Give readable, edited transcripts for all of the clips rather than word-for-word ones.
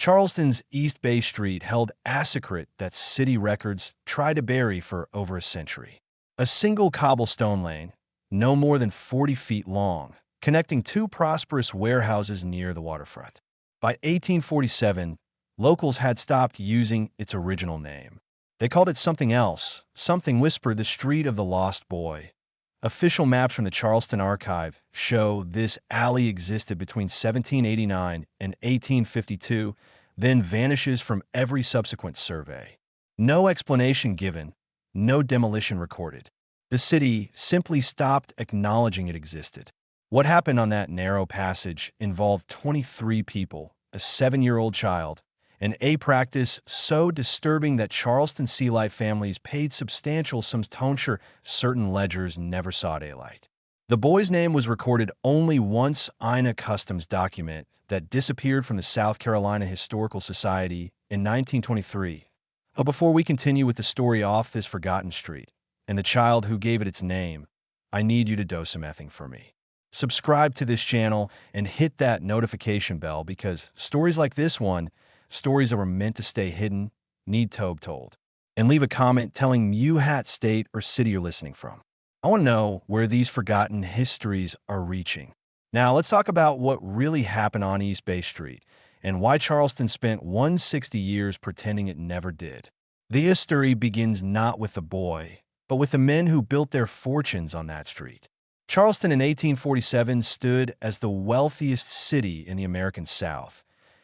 Charleston's East Bay Street held a secret that city records tried to bury for over a century. A single cobblestone lane, no more than 40 feet long, connecting two prosperous warehouses near the waterfront. By 1847, locals had stopped using its original name. They called it something else, something whispered the Street of the Lost Boy. Official maps from the Charleston Archive show this alley existed between 1789 and 1852, then vanishes from every subsequent survey. No explanation given, no demolition recorded. The city simply stopped acknowledging it existed. What happened on that narrow passage involved 23 people, a 7-year-old child, and a practice so disturbing that Charleston sea life families paid substantial sums to ensure certain ledgers never saw daylight. The boy's name was recorded only once in a customs document that disappeared from the South Carolina Historical Society in 1923. But before we continue with the story off this forgotten street, and the child who gave it its name, I need you to do some effing for me. Subscribe to this channel and hit that notification bell because stories like this one, stories that were meant to stay hidden, need to be told. And leave a comment telling you what state or city you're listening from. I want to know where these forgotten histories are reaching. Now, let's talk about what really happened on East Bay Street and why Charleston spent 160 years pretending it never did. The history begins not with the boy, but with the men who built their fortunes on that street. Charleston in 1847 stood as the wealthiest city in the American South.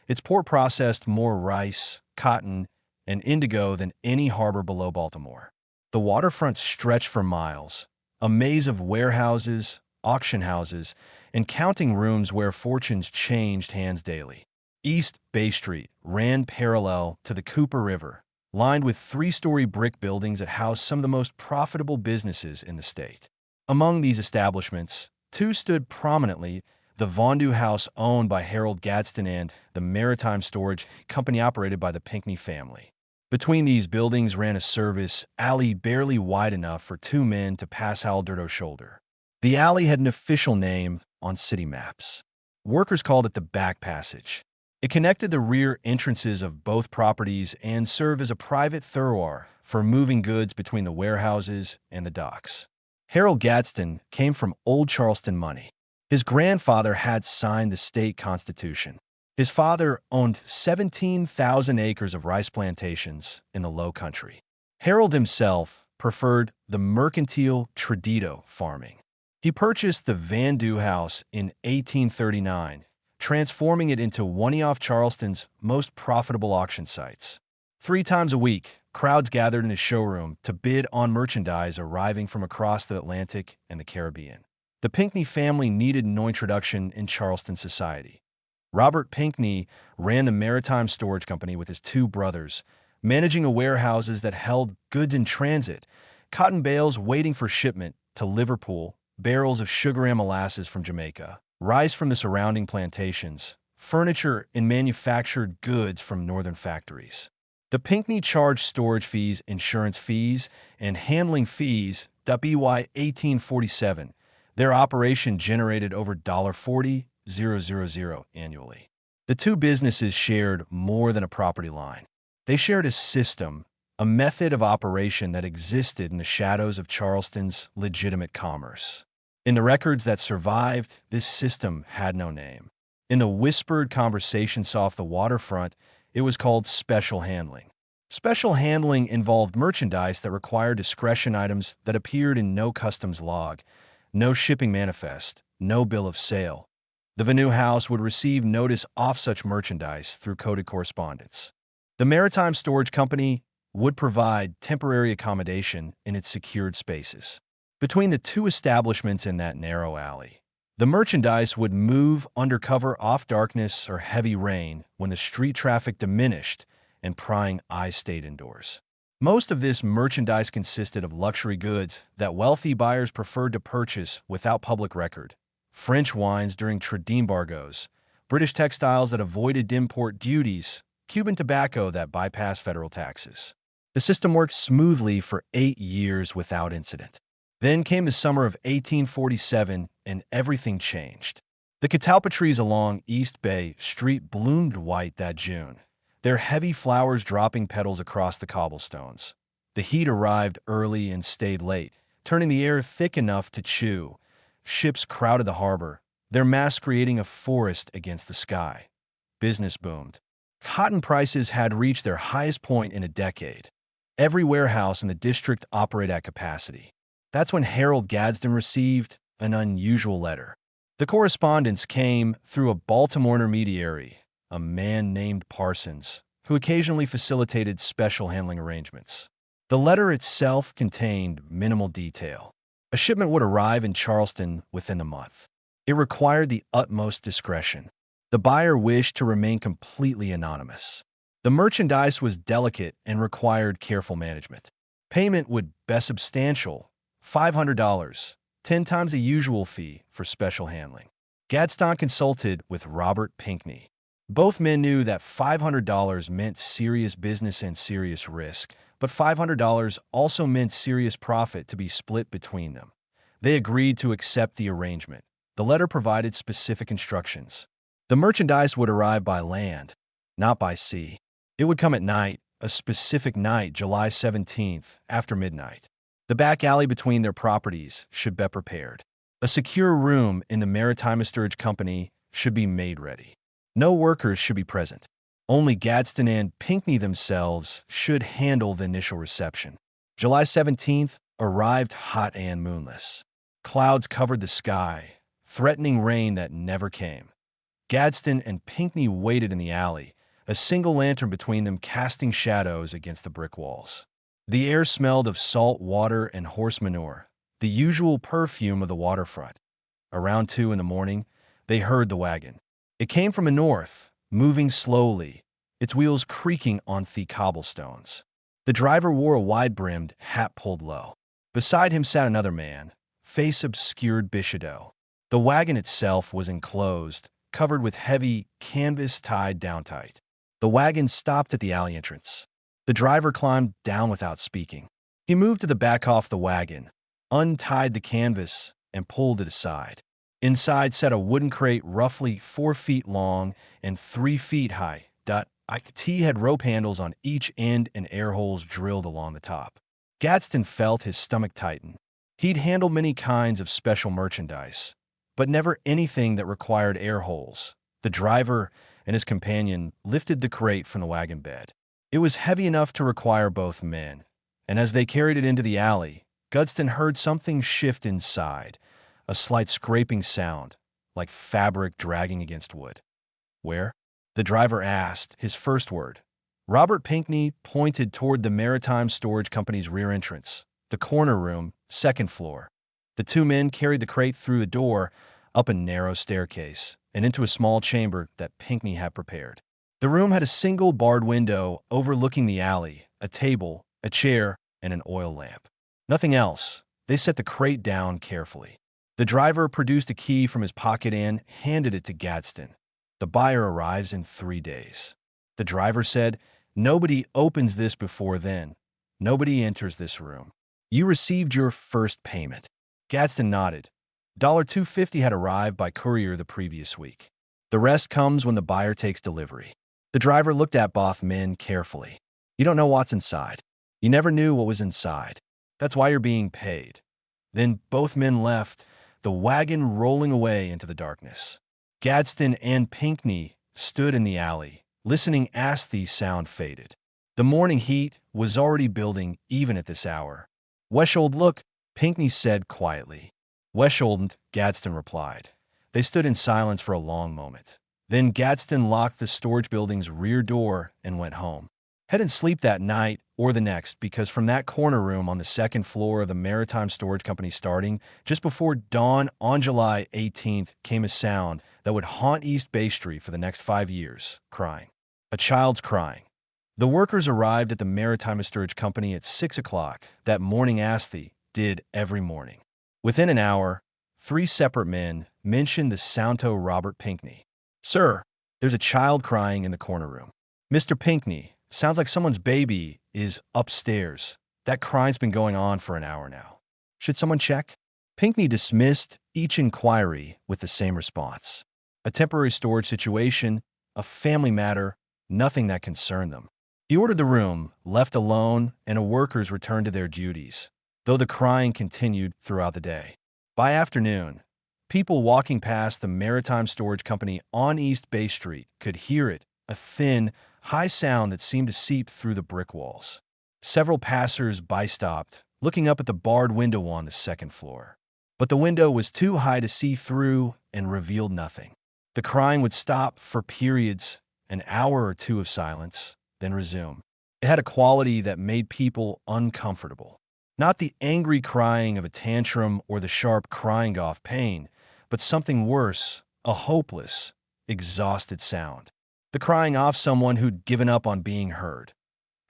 Its port processed more rice, cotton, and indigo than any harbor below Baltimore. The waterfront stretched for miles, a maze of warehouses, auction houses, and counting rooms where fortunes changed hands daily. East Bay Street ran parallel to the Cooper River, lined with 3-story brick buildings that housed some of the most profitable businesses in the state. Among these establishments, 2 stood prominently: the Vondu House owned by Harold Gadsden and the Maritime Storage Company operated by the Pinckney family. Between these buildings ran a service alley barely wide enough for 2 men to pass Alderdo's shoulder. The alley had an official name on city maps. Workers called it the Back Passage. It connected the rear entrances of both properties and served as a private thoroughfare for moving goods between the warehouses and the docks. Harold Gadsden came from Old Charleston money. His grandfather had signed the state constitution. His father owned 17,000 acres of rice plantations in the Low Country. Harold himself preferred the mercantile tradito farming. He purchased the Vondu House in 1839, transforming it into one of Charleston's most profitable auction sites. 3 times a week, crowds gathered in his showroom to bid on merchandise arriving from across the Atlantic and the Caribbean. The Pinckney family needed no introduction in Charleston society. Robert Pinckney ran the Maritime Storage Company with his 2 brothers, managing warehouses that held goods in transit, cotton bales waiting for shipment to Liverpool, barrels of sugar and molasses from Jamaica, rice from the surrounding plantations, furniture and manufactured goods from northern factories. The Pinckney charged storage fees, insurance fees, and handling fees. By 1847, their operation generated over $40,000 annually. The 2 businesses shared more than a property line. They shared a system, a method of operation that existed in the shadows of Charleston's legitimate commerce. In the records that survived, this system had no name. In the whispered conversations off the waterfront, it was called special handling. Special handling involved merchandise that required discretion items that appeared in no customs log, no shipping manifest, no bill of sale. The Vondu House would receive notice of such merchandise through coded correspondence. The Maritime Storage Company would provide temporary accommodation in its secured spaces. Between the 2 establishments in that narrow alley, the merchandise would move under cover off darkness or heavy rain when the street traffic diminished and prying eyes stayed indoors. Most of this merchandise consisted of luxury goods that wealthy buyers preferred to purchase without public record: French wines during trade embargoes, British textiles that avoided import duties, Cuban tobacco that bypassed federal taxes. The system worked smoothly for 8 years without incident. Then came the summer of 1847, and everything changed. The catalpa trees along East Bay Street bloomed white that June, their heavy flowers dropping petals across the cobblestones. The heat arrived early and stayed late, turning the air thick enough to chew. Ships crowded the harbor, their masts creating a forest against the sky. Business boomed. Cotton prices had reached their highest point in a decade. Every warehouse in the district operated at capacity. That's when Harold Gadsden received an unusual letter. The correspondence came through a Baltimore intermediary, a man named Parsons, who occasionally facilitated special handling arrangements. The letter itself contained minimal detail. A shipment would arrive in Charleston within a month. It required the utmost discretion. The buyer wished to remain completely anonymous. The merchandise was delicate and required careful management. Payment would be substantial, $500, 10 times the usual fee for special handling. Gadsden consulted with Robert Pinckney. Both men knew that $500 meant serious business and serious risk, but $500 also meant serious profit to be split between them. They agreed to accept the arrangement. The letter provided specific instructions. The merchandise would arrive by land, not by sea. It would come at night, a specific night, July 17th, after midnight. The back alley between their properties should be prepared. A secure room in the Maritime Storage Company should be made ready. No workers should be present. Only Gadsden and Pinckney themselves should handle the initial reception. July 17th arrived hot and moonless. Clouds covered the sky, threatening rain that never came. Gadsden and Pinckney waited in the alley, a single lantern between them casting shadows against the brick walls. The air smelled of salt water and horse manure, the usual perfume of the waterfront. Around 2 in the morning, they heard the wagon. It came from the north, moving slowly, its wheels creaking on the cobblestones. The driver wore a wide-brimmed hat pulled low. Beside him sat another man, face obscured Bichedeau. The wagon itself was enclosed, covered with heavy canvas tied down tight. The wagon stopped at the alley entrance. The driver climbed down without speaking. He moved to the back of the wagon, untied the canvas, and pulled it aside. Inside sat a wooden crate roughly 4 feet long and 3 feet high. It had rope handles on each end and air holes drilled along the top. Gadsden felt his stomach tighten. He'd handled many kinds of special merchandise, but never anything that required air holes. The driver and his companion lifted the crate from the wagon bed. It was heavy enough to require both men, and as they carried it into the alley, Gadsden heard something shift inside, a slight scraping sound, like fabric dragging against wood. "Where?" the driver asked, his first word. Robert Pinckney pointed toward the Maritime Storage Company's rear entrance, the corner room, 2nd floor. The two men carried the crate through the door, up a narrow staircase, and into a small chamber that Pinckney had prepared. The room had a single barred window overlooking the alley, a table, a chair, and an oil lamp. Nothing else. They set the crate down carefully. The driver produced a key from his pocket and handed it to Gadsden. "The buyer arrives in 3 days." The driver said, "Nobody opens this before then. Nobody enters this room. You received your first payment." Gadsden nodded. $250 had arrived by courier the previous week. "The rest comes when the buyer takes delivery." The driver looked at both men carefully. "You don't know what's inside. You never knew what was inside. That's why you're being paid." Then both men left, the wagon rolling away into the darkness. Gadsden and Pinckney stood in the alley, listening as the sound faded. The morning heat was already building even at this hour. "Weshold, look," Pinckney said quietly. "Weshold," Gadsden replied. They stood in silence for a long moment. Then Gadsden locked the storage building's rear door and went home. He didn't sleep that night or the next because from that corner room on the 2nd floor of the Maritime Storage Company starting just before dawn on July 18th came a sound that would haunt East Bay Street for the next 5 years, crying. A child's crying. The workers arrived at the Maritime Storage Company at 6 o'clock that morning as they did every morning. Within an hour, 3 separate men mentioned the sound to Robert Pinckney. "Sir, there's a child crying in the corner room." "Mr. Pinckney, sounds like someone's baby is upstairs. That crying's been going on for an hour now. Should someone check?" Pinckney dismissed each inquiry with the same response. "A temporary storage situation, a family matter, nothing that concerned them. He ordered the room left alone and the workers returned to their duties, though the crying continued throughout the day. By afternoon, people walking past the Maritime Storage Company on East Bay Street could hear it, a thin, high sound that seemed to seep through the brick walls. Several passers-by stopped, looking up at the barred window on the second floor. But the window was too high to see through and revealed nothing. The crying would stop for periods, an hour or two of silence, then resume. It had a quality that made people uncomfortable. Not the angry crying of a tantrum or the sharp crying off pain, but something worse, a hopeless, exhausted sound. The crying off someone who'd given up on being heard.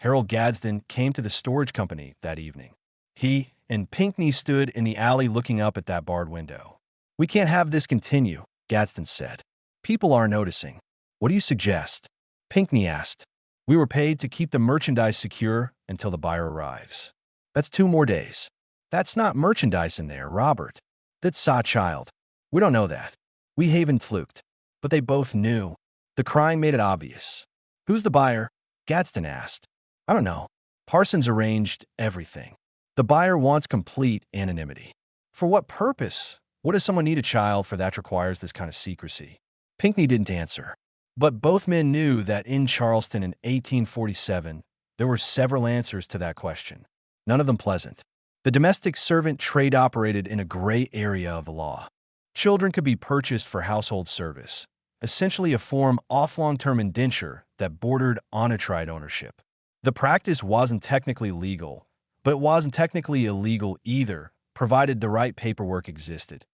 Harold Gadsden came to the storage company that evening. He and Pinckney stood in the alley looking up at that barred window. "We can't have this continue," Gadsden said. "People are noticing." "What do you suggest?" Pinckney asked. "We were paid to keep the merchandise secure until the buyer arrives. That's 2 more days." "That's not merchandise in there, Robert. That's a child." "We don't know that." We haven't looked. But they both knew. The crying made it obvious. "Who's the buyer?" Gadsden asked. "I don't know. Parsons arranged everything. The buyer wants complete anonymity." "For what purpose? What does someone need a child for that requires this kind of secrecy?" Pinckney didn't answer. But both men knew that in Charleston in 1847, there were several answers to that question, none of them pleasant. The domestic servant trade operated in a gray area of the law. Children could be purchased for household service, essentially a form of long-term indenture that bordered on untried ownership. The practice wasn't technically legal, but it wasn't technically illegal either, provided the right paperwork existed.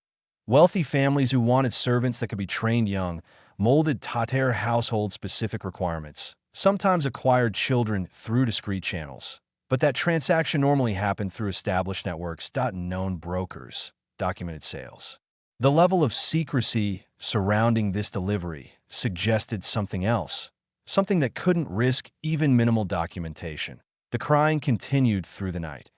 Wealthy families who wanted servants that could be trained young molded tater household-specific requirements, sometimes acquired children through discreet channels. But that transaction normally happened through established networks, known brokers, documented sales. The level of secrecy surrounding this delivery suggested something else, something that couldn't risk even minimal documentation. The crying continued through the night.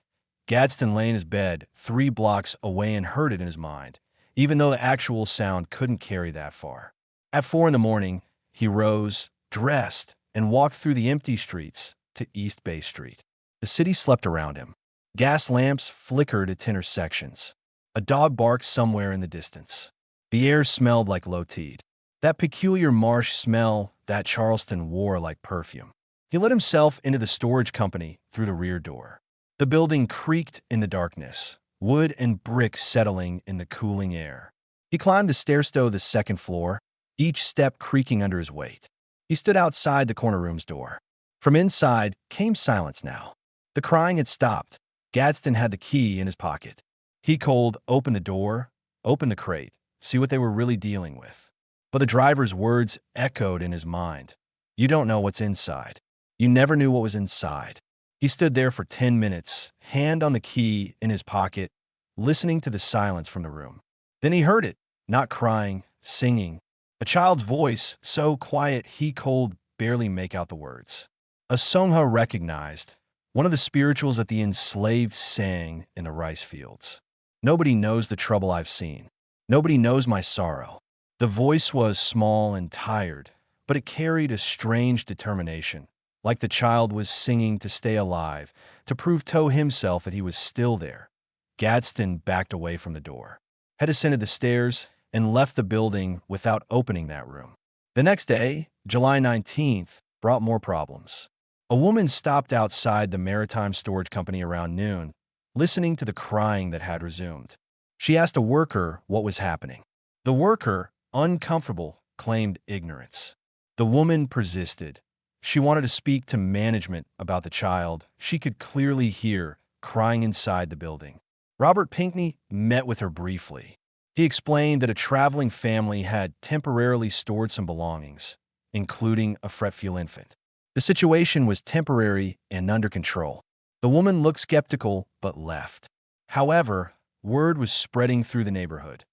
Gadsden lay in his bed 3 blocks away and heard it in his mind, even though the actual sound couldn't carry that far. At 4 in the morning, he rose, dressed, and walked through the empty streets to East Bay Street. The city slept around him. Gas lamps flickered at intersections. A dog barked somewhere in the distance. The air smelled like low tide. That peculiar marsh smell that Charleston wore like perfume. He let himself into the storage company through the rear door. The building creaked in the darkness, wood and brick settling in the cooling air. He climbed the stairs to the second floor, each step creaking under his weight. He stood outside the corner room's door. From inside came silence now. The crying had stopped. Gadsden had the key in his pocket. He cold opened the door, opened the crate, see what they were really dealing with. But the driver's words echoed in his mind. "You don't know what's inside. You never knew what was inside." He stood there for 10 minutes, hand on the key in his pocket, listening to the silence from the room. Then he heard it, not crying, singing. A child's voice, so quiet he could barely make out the words. A song he recognized, one of the spirituals that the enslaved sang in the rice fields. "Nobody knows the trouble I've seen. Nobody knows my sorrow." The voice was small and tired, but it carried a strange determination, like the child was singing to stay alive, to prove to himself that he was still there. Gadsden backed away from the door, had ascended the stairs, and left the building without opening that room. The next day, July 19th, brought more problems. A woman stopped outside the Maritime Storage Company around noon, listening to the crying that had resumed. She asked a worker what was happening. The worker, uncomfortable, claimed ignorance. The woman persisted. She wanted to speak to management about the child she could clearly hear crying inside the building. Robert Pinckney met with her briefly. He explained that a traveling family had temporarily stored some belongings, including a fretful infant. The situation was temporary and under control. The woman looked skeptical but left. However, word was spreading through the neighborhood.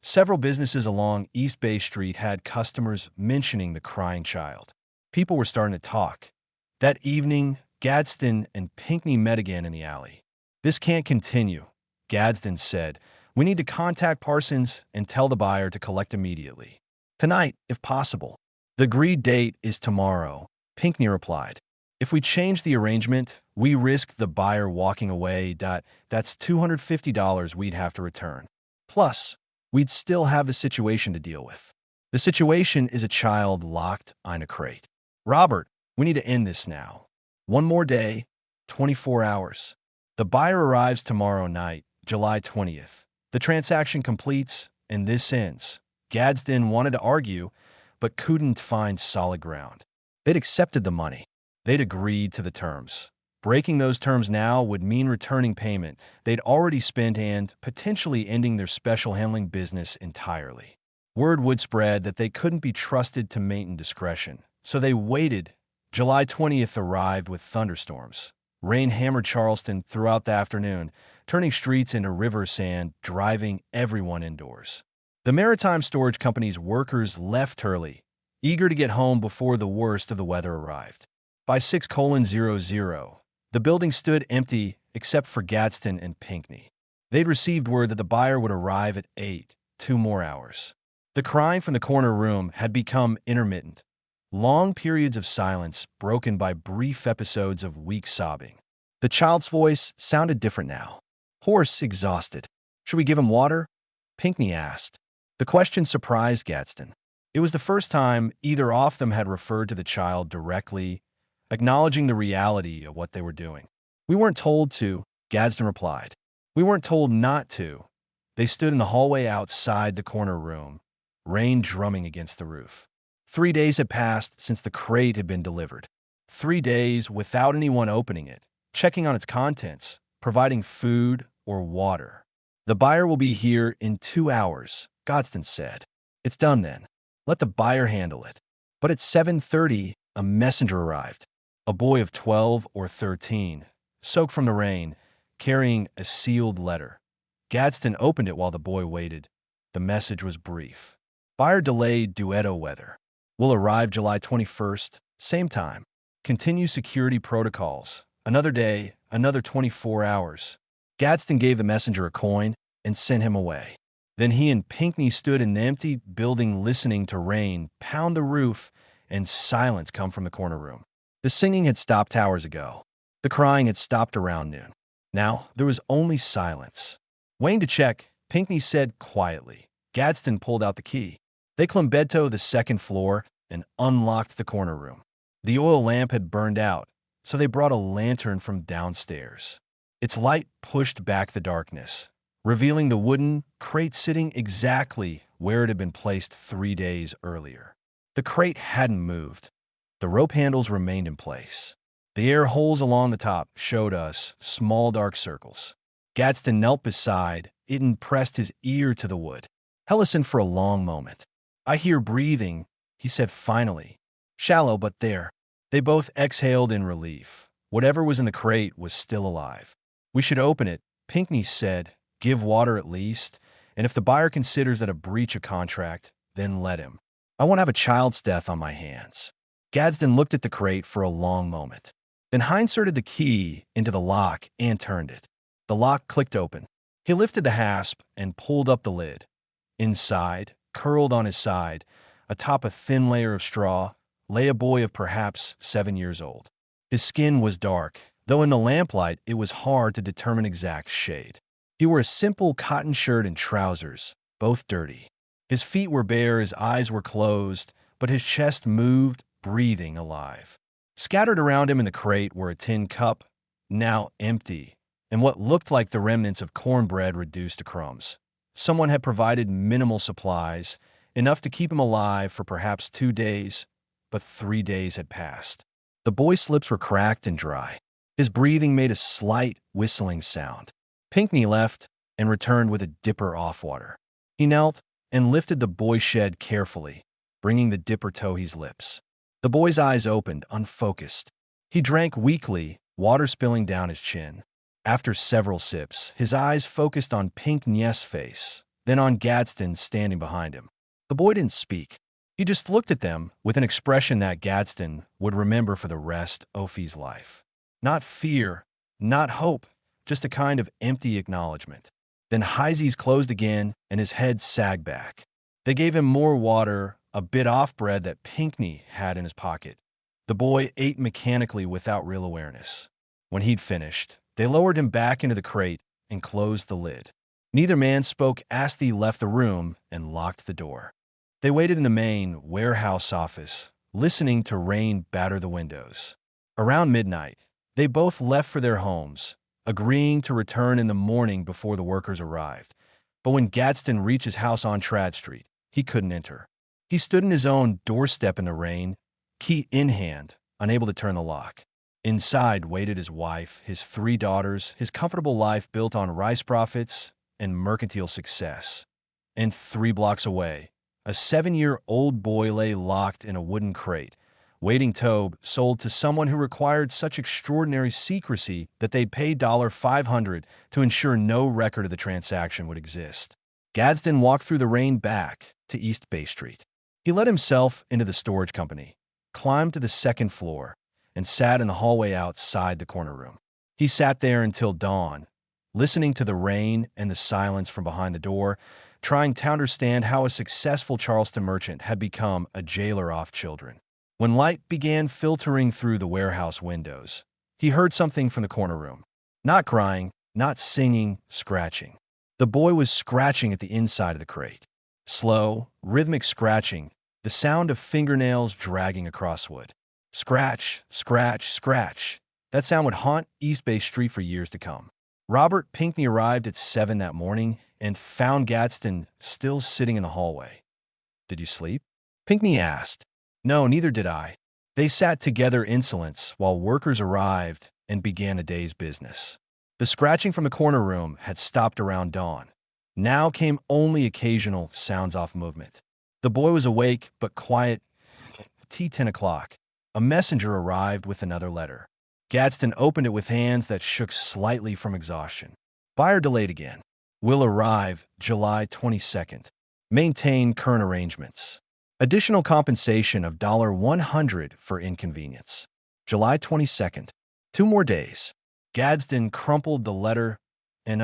Several businesses along East Bay Street had customers mentioning the crying child. People were starting to talk. That evening, Gadsden and Pinckney met again in the alley. "This can't continue," Gadsden said. "We need to contact Parsons and tell the buyer to collect immediately. Tonight, if possible." "The agreed date is tomorrow," Pinckney replied. If we change the arrangement, we risk the buyer walking away. That's $250 we'd have to return. Plus, we'd still have the situation to deal with. The situation is a child locked in a crate. Robert, we need to end this now. One more day, 24 hours. The buyer arrives tomorrow night, July 20th. The transaction completes, and this ends. Gadsden wanted to argue, but couldn't find solid ground. They'd accepted the money. They'd agreed to the terms. Breaking those terms now would mean returning payment they'd already spent and potentially ending their special handling business entirely. Word would spread that they couldn't be trusted to maintain discretion, so they waited. July 20th arrived with thunderstorms. Rain hammered Charleston throughout the afternoon, turning streets into river sand, driving everyone indoors. The Maritime Storage Company's workers left early, eager to get home before the worst of the weather arrived. By 6:00, the building stood empty except for Gadsden and Pinckney. They'd received word that the buyer would arrive at 8, 2 more hours. The crying from the corner room had become intermittent, long periods of silence broken by brief episodes of weak sobbing. The child's voice sounded different now. Hoarse, exhausted. Should we give him water? Pinckney asked. The question surprised Gadsden. It was the first time either of them had referred to the child directly, acknowledging the reality of what they were doing. We weren't told to, Gadsden replied. We weren't told not to. They stood in the hallway outside the corner room, rain drumming against the roof. 3 days had passed since the crate had been delivered. 3 days without anyone opening it, checking on its contents, providing food or water. The buyer will be here in 2 hours, Gadsden said. It's done then. Let the buyer handle it. But at 7:30, a messenger arrived. A boy of 12 or 13, soaked from the rain, carrying a sealed letter. Gadsden opened it while the boy waited. The message was brief. Buyer delayed duetto weather. Will arrive July 21st, same time. Continue security protocols. Another day, another 24 hours. Gadsden gave the messenger a coin and sent him away. Then he and Pinckney stood in the empty building listening to rain pound the roof and silence come from the corner room. The singing had stopped hours ago. The crying had stopped around noon. Now there was only silence. Waiting to check, Pinckney said quietly. Gadsden pulled out the key. They climbed to the second floor and unlocked the corner room. The oil lamp had burned out, so they brought a lantern from downstairs. Its light pushed back the darkness, revealing the wooden crate sitting exactly where it had been placed 3 days earlier. The crate hadn't moved. The rope handles remained in place. The air holes along the top showed us small dark circles. Gadsden knelt beside it and pressed his ear to the wood. Held listened for a long moment. I hear breathing, he said finally. Shallow, but there. They both exhaled in relief. Whatever was in the crate was still alive. We should open it, Pinckney said. Give water at least, and if the buyer considers that a breach of contract, then let him. I won't have a child's death on my hands. Gadsden looked at the crate for a long moment. Then he inserted the key into the lock and turned it. The lock clicked open. He lifted the hasp and pulled up the lid. Inside, curled on his side, atop a thin layer of straw, lay a boy of perhaps 7 years old. His skin was dark, though in the lamplight it was hard to determine exact shade. He wore a simple cotton shirt and trousers, both dirty. His feet were bare, his eyes were closed, but his chest moved, breathing alive. Scattered around him in the crate were a tin cup, now empty, and what looked like the remnants of cornbread reduced to crumbs. Someone had provided minimal supplies, enough to keep him alive for perhaps 2 days, but 3 days had passed. The boy's lips were cracked and dry. His breathing made a slight whistling sound. Pinckney left and returned with a dipper off water. He knelt and lifted the boy's shed carefully, bringing the dipper to his lips. The boy's eyes opened, unfocused. He drank weakly, water spilling down his chin. After several sips, his eyes focused on Pinckney's face, then on Gadsden standing behind him. The boy didn't speak. He just looked at them with an expression that Gadsden would remember for the rest of his life. Not fear, not hope, just a kind of empty acknowledgement. Then his eyes closed again and his head sagged back. They gave him more water, a bit off bread that Pinckney had in his pocket. The boy ate mechanically without real awareness. When he'd finished, they lowered him back into the crate and closed the lid. Neither man spoke as they left the room and locked the door. They waited in the main warehouse office, listening to rain batter the windows. Around midnight, they both left for their homes, agreeing to return in the morning before the workers arrived. But when Gadsden reached his house on Trad Street, he couldn't enter. He stood in his own doorstep in the rain, key in hand, unable to turn the lock. Inside waited his wife, his 3 daughters, his comfortable life built on rice profits and mercantile success. And 3 blocks away, a 7-year-old boy lay locked in a wooden crate, waiting to be sold to someone who required such extraordinary secrecy that they'd pay $500 to ensure no record of the transaction would exist. Gadsden walked through the rain back to East Bay Street. He let himself into the storage company, climbed to the 2nd floor, and sat in the hallway outside the corner room. He sat there until dawn, listening to the rain and the silence from behind the door, trying to understand how a successful Charleston merchant had become a jailer of children. When light began filtering through the warehouse windows, he heard something from the corner room. Not crying, not singing, scratching. The boy was scratching at the inside of the crate. Slow, rhythmic scratching, the sound of fingernails dragging across wood. Scratch, scratch, scratch. That sound would haunt East Bay Street for years to come. Robert Pinckney arrived at 7 that morning and found Gadsden still sitting in the hallway. "Did you sleep?" Pinckney asked. "No, neither did I." They sat together in insolence while workers arrived and began a day's business. The scratching from the corner room had stopped around dawn. Now came only occasional sounds off movement. The boy was awake but quiet. At 10 o'clock, a messenger arrived with another letter. Gadsden opened it with hands that shook slightly from exhaustion. "Buyer delayed again. Will arrive July 22nd. Maintain current arrangements. Additional compensation of $100 for inconvenience. July 22nd. 2 more days." Gadsden crumpled the letter and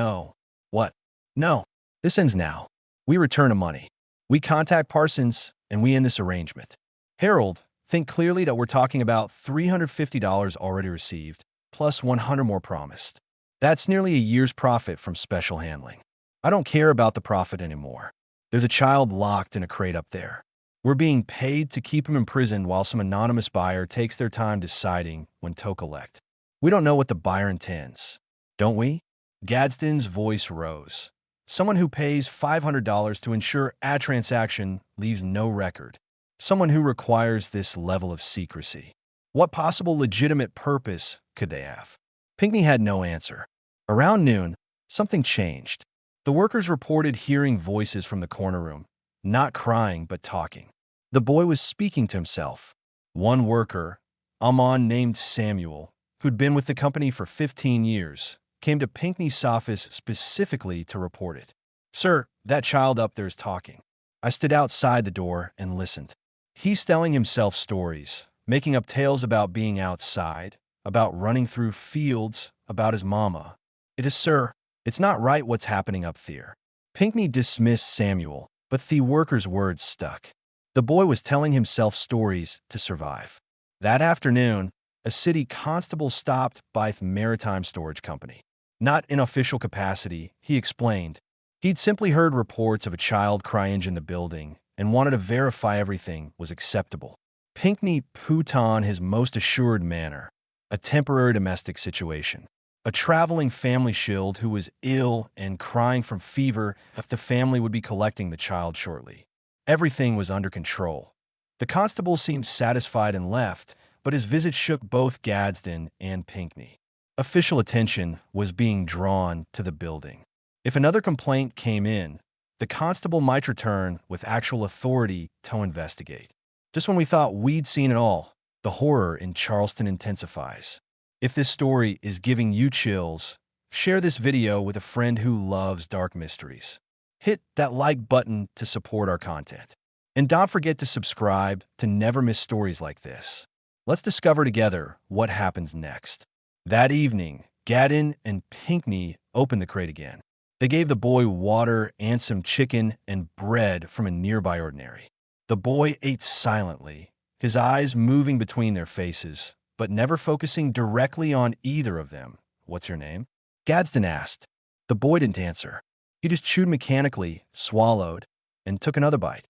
what? "No, this ends now. We return the money. We contact Parsons and we end this arrangement. Harold, think clearly that we're talking about $350 already received, plus 100 more promised. That's nearly a year's profit from special handling. I don't care about the profit anymore. There's a child locked in a crate up there. We're being paid to keep him imprisoned while some anonymous buyer takes their time deciding when to collect. We don't know what the buyer intends, don't we?" Gadsden's voice rose. "Someone who pays $500 to ensure a transaction leaves no record. Someone who requires this level of secrecy. What possible legitimate purpose could they have?" Pinckney had no answer. Around noon, something changed. The workers reported hearing voices from the corner room, not crying but talking. The boy was speaking to himself. One worker, a man named Samuel, who'd been with the company for 15 years, came to Pinckney's office specifically to report it. "Sir, that child up there's talking." I stood outside the door and listened. He's telling himself stories, making up tales about being outside, about running through fields, about his mama. "It is, sir. It's not right what's happening up there." Pinckney dismissed Samuel, but the worker's words stuck. The boy was telling himself stories to survive. That afternoon, a city constable stopped by the Maritime Storage Company. Not in official capacity, he explained. He'd simply heard reports of a child crying in the building and wanted to verify everything was acceptable. Pinckney put on his most assured manner. A temporary domestic situation. A traveling family shield who was ill and crying from fever if the family would be collecting the child shortly. Everything was under control. The constable seemed satisfied and left, but his visit shook both Gadsden and Pinckney. Official attention was being drawn to the building. If another complaint came in, the constable might return with actual authority to investigate. Just when we thought we'd seen it all, the horror in Charleston intensifies. If this story is giving you chills, share this video with a friend who loves dark mysteries. Hit that like button to support our content. And don't forget to subscribe to never miss stories like this. Let's discover together what happens next. That evening, Gadsden and Pinckney opened the crate again. They gave the boy water and some chicken and bread from a nearby ordinary. The boy ate silently, his eyes moving between their faces, but never focusing directly on either of them. "What's your name?" Gadsden asked. The boy didn't answer. He just chewed mechanically, swallowed, and took another bite.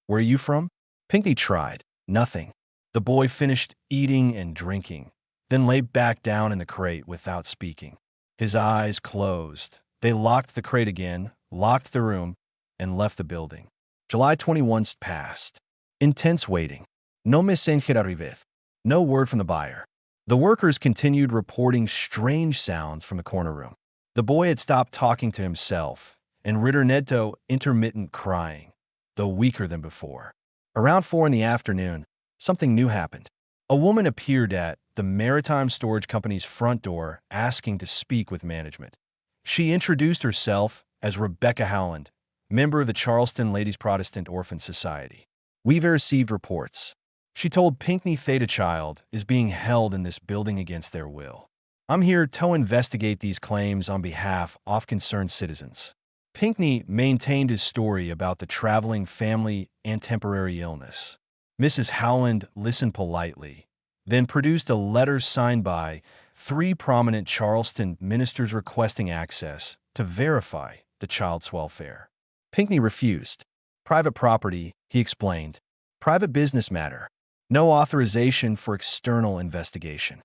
"Where are you from?" Pinckney tried. Nothing. The boy finished eating and drinking, then lay back down in the crate without speaking. His eyes closed. They locked the crate again, locked the room, and left the building. July 21st passed. Intense waiting. No mensaje arrived. No word from the buyer. The workers continued reporting strange sounds from the corner room. The boy had stopped talking to himself, and Ritter intermittent crying, though weaker than before. Around 4 in the afternoon, something new happened. A woman appeared at the Maritime Storage Company's front door asking to speak with management. She introduced herself as Rebecca Howland, member of the Charleston Ladies Protestant Orphan Society. "We've received reports." She told Pinckney Theta Child is being held in this building against their will. "I'm here to investigate these claims on behalf of concerned citizens." Pinckney maintained his story about the traveling family and temporary illness. Mrs. Howland listened politely, then produced a letter signed by 3 prominent Charleston ministers requesting access to verify the child's welfare. Pinckney refused. "Private property," he explained. "Private business matter. No authorization for external investigation."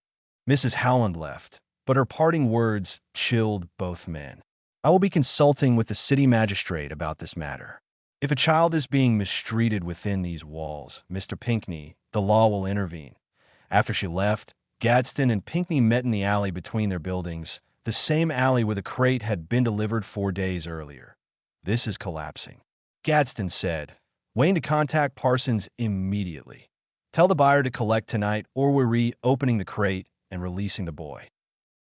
Mrs. Howland left, but her parting words chilled both men. "I will be consulting with the city magistrate about this matter. If a child is being mistreated within these walls, Mr. Pinckney, the law will intervene." After she left, Gadsden and Pinckney met in the alley between their buildings, the same alley where the crate had been delivered 4 days earlier. "This is collapsing," Gadsden said, waiting to contact Parsons immediately. "Tell the buyer to collect tonight, or we're reopening the crate and releasing the boy."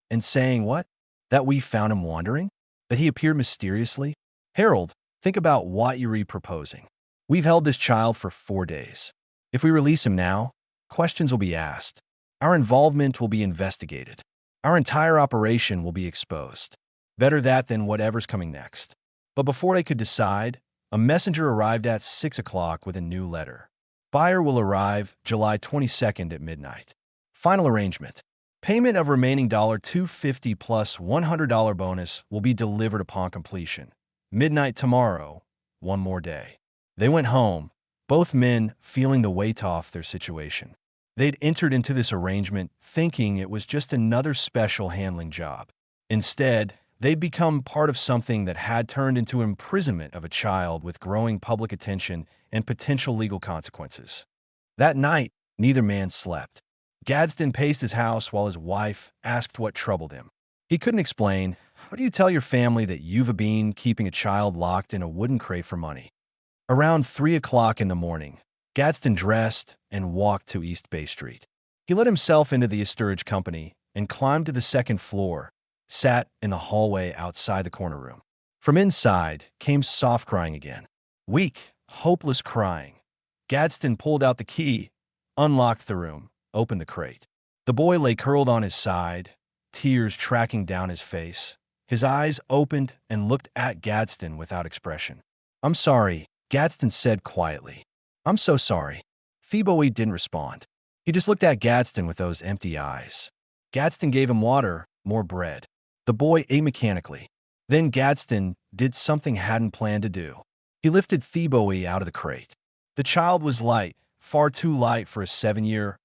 "And saying what?" "That we found him wandering? That he appeared mysteriously? Harold, think about what you're proposing. We've held this child for 4 days. If we release him now, questions will be asked. Our involvement will be investigated. Our entire operation will be exposed. Better that than whatever's coming next." But before they could decide, a messenger arrived at 6 o'clock with a new letter. "Buyer will arrive July 22nd at midnight. Final arrangement. Payment of remaining $250 plus $100 bonus will be delivered upon completion. Midnight tomorrow, 1 more day." They went home, both men feeling the weight off their situation. They'd entered into this arrangement thinking it was just another special handling job. Instead, they'd become part of something that had turned into imprisonment of a child with growing public attention and potential legal consequences. That night, neither man slept. Gadsden paced his house while his wife asked what troubled him. He couldn't explain. "How do you tell your family that you've been keeping a child locked in a wooden crate for money?" Around 3 o'clock in the morning, Gadsden dressed and walked to East Bay Street. He let himself into the storage company and climbed to the 2nd floor, sat in the hallway outside the corner room. From inside came soft crying again. Weak, hopeless crying. Gadsden pulled out the key, unlocked the room, opened the crate. The boy lay curled on his side, tears tracking down his face. His eyes opened and looked at Gadsden without expression. "I'm sorry," Gadsden said quietly. "I'm so sorry." Theboe didn't respond. He just looked at Gadsden with those empty eyes. Gadsden gave him water, more bread. The boy ate mechanically. Then Gadsden did something he hadn't planned to do. He lifted Theboe out of the crate. The child was light, far too light for a 7-year-old.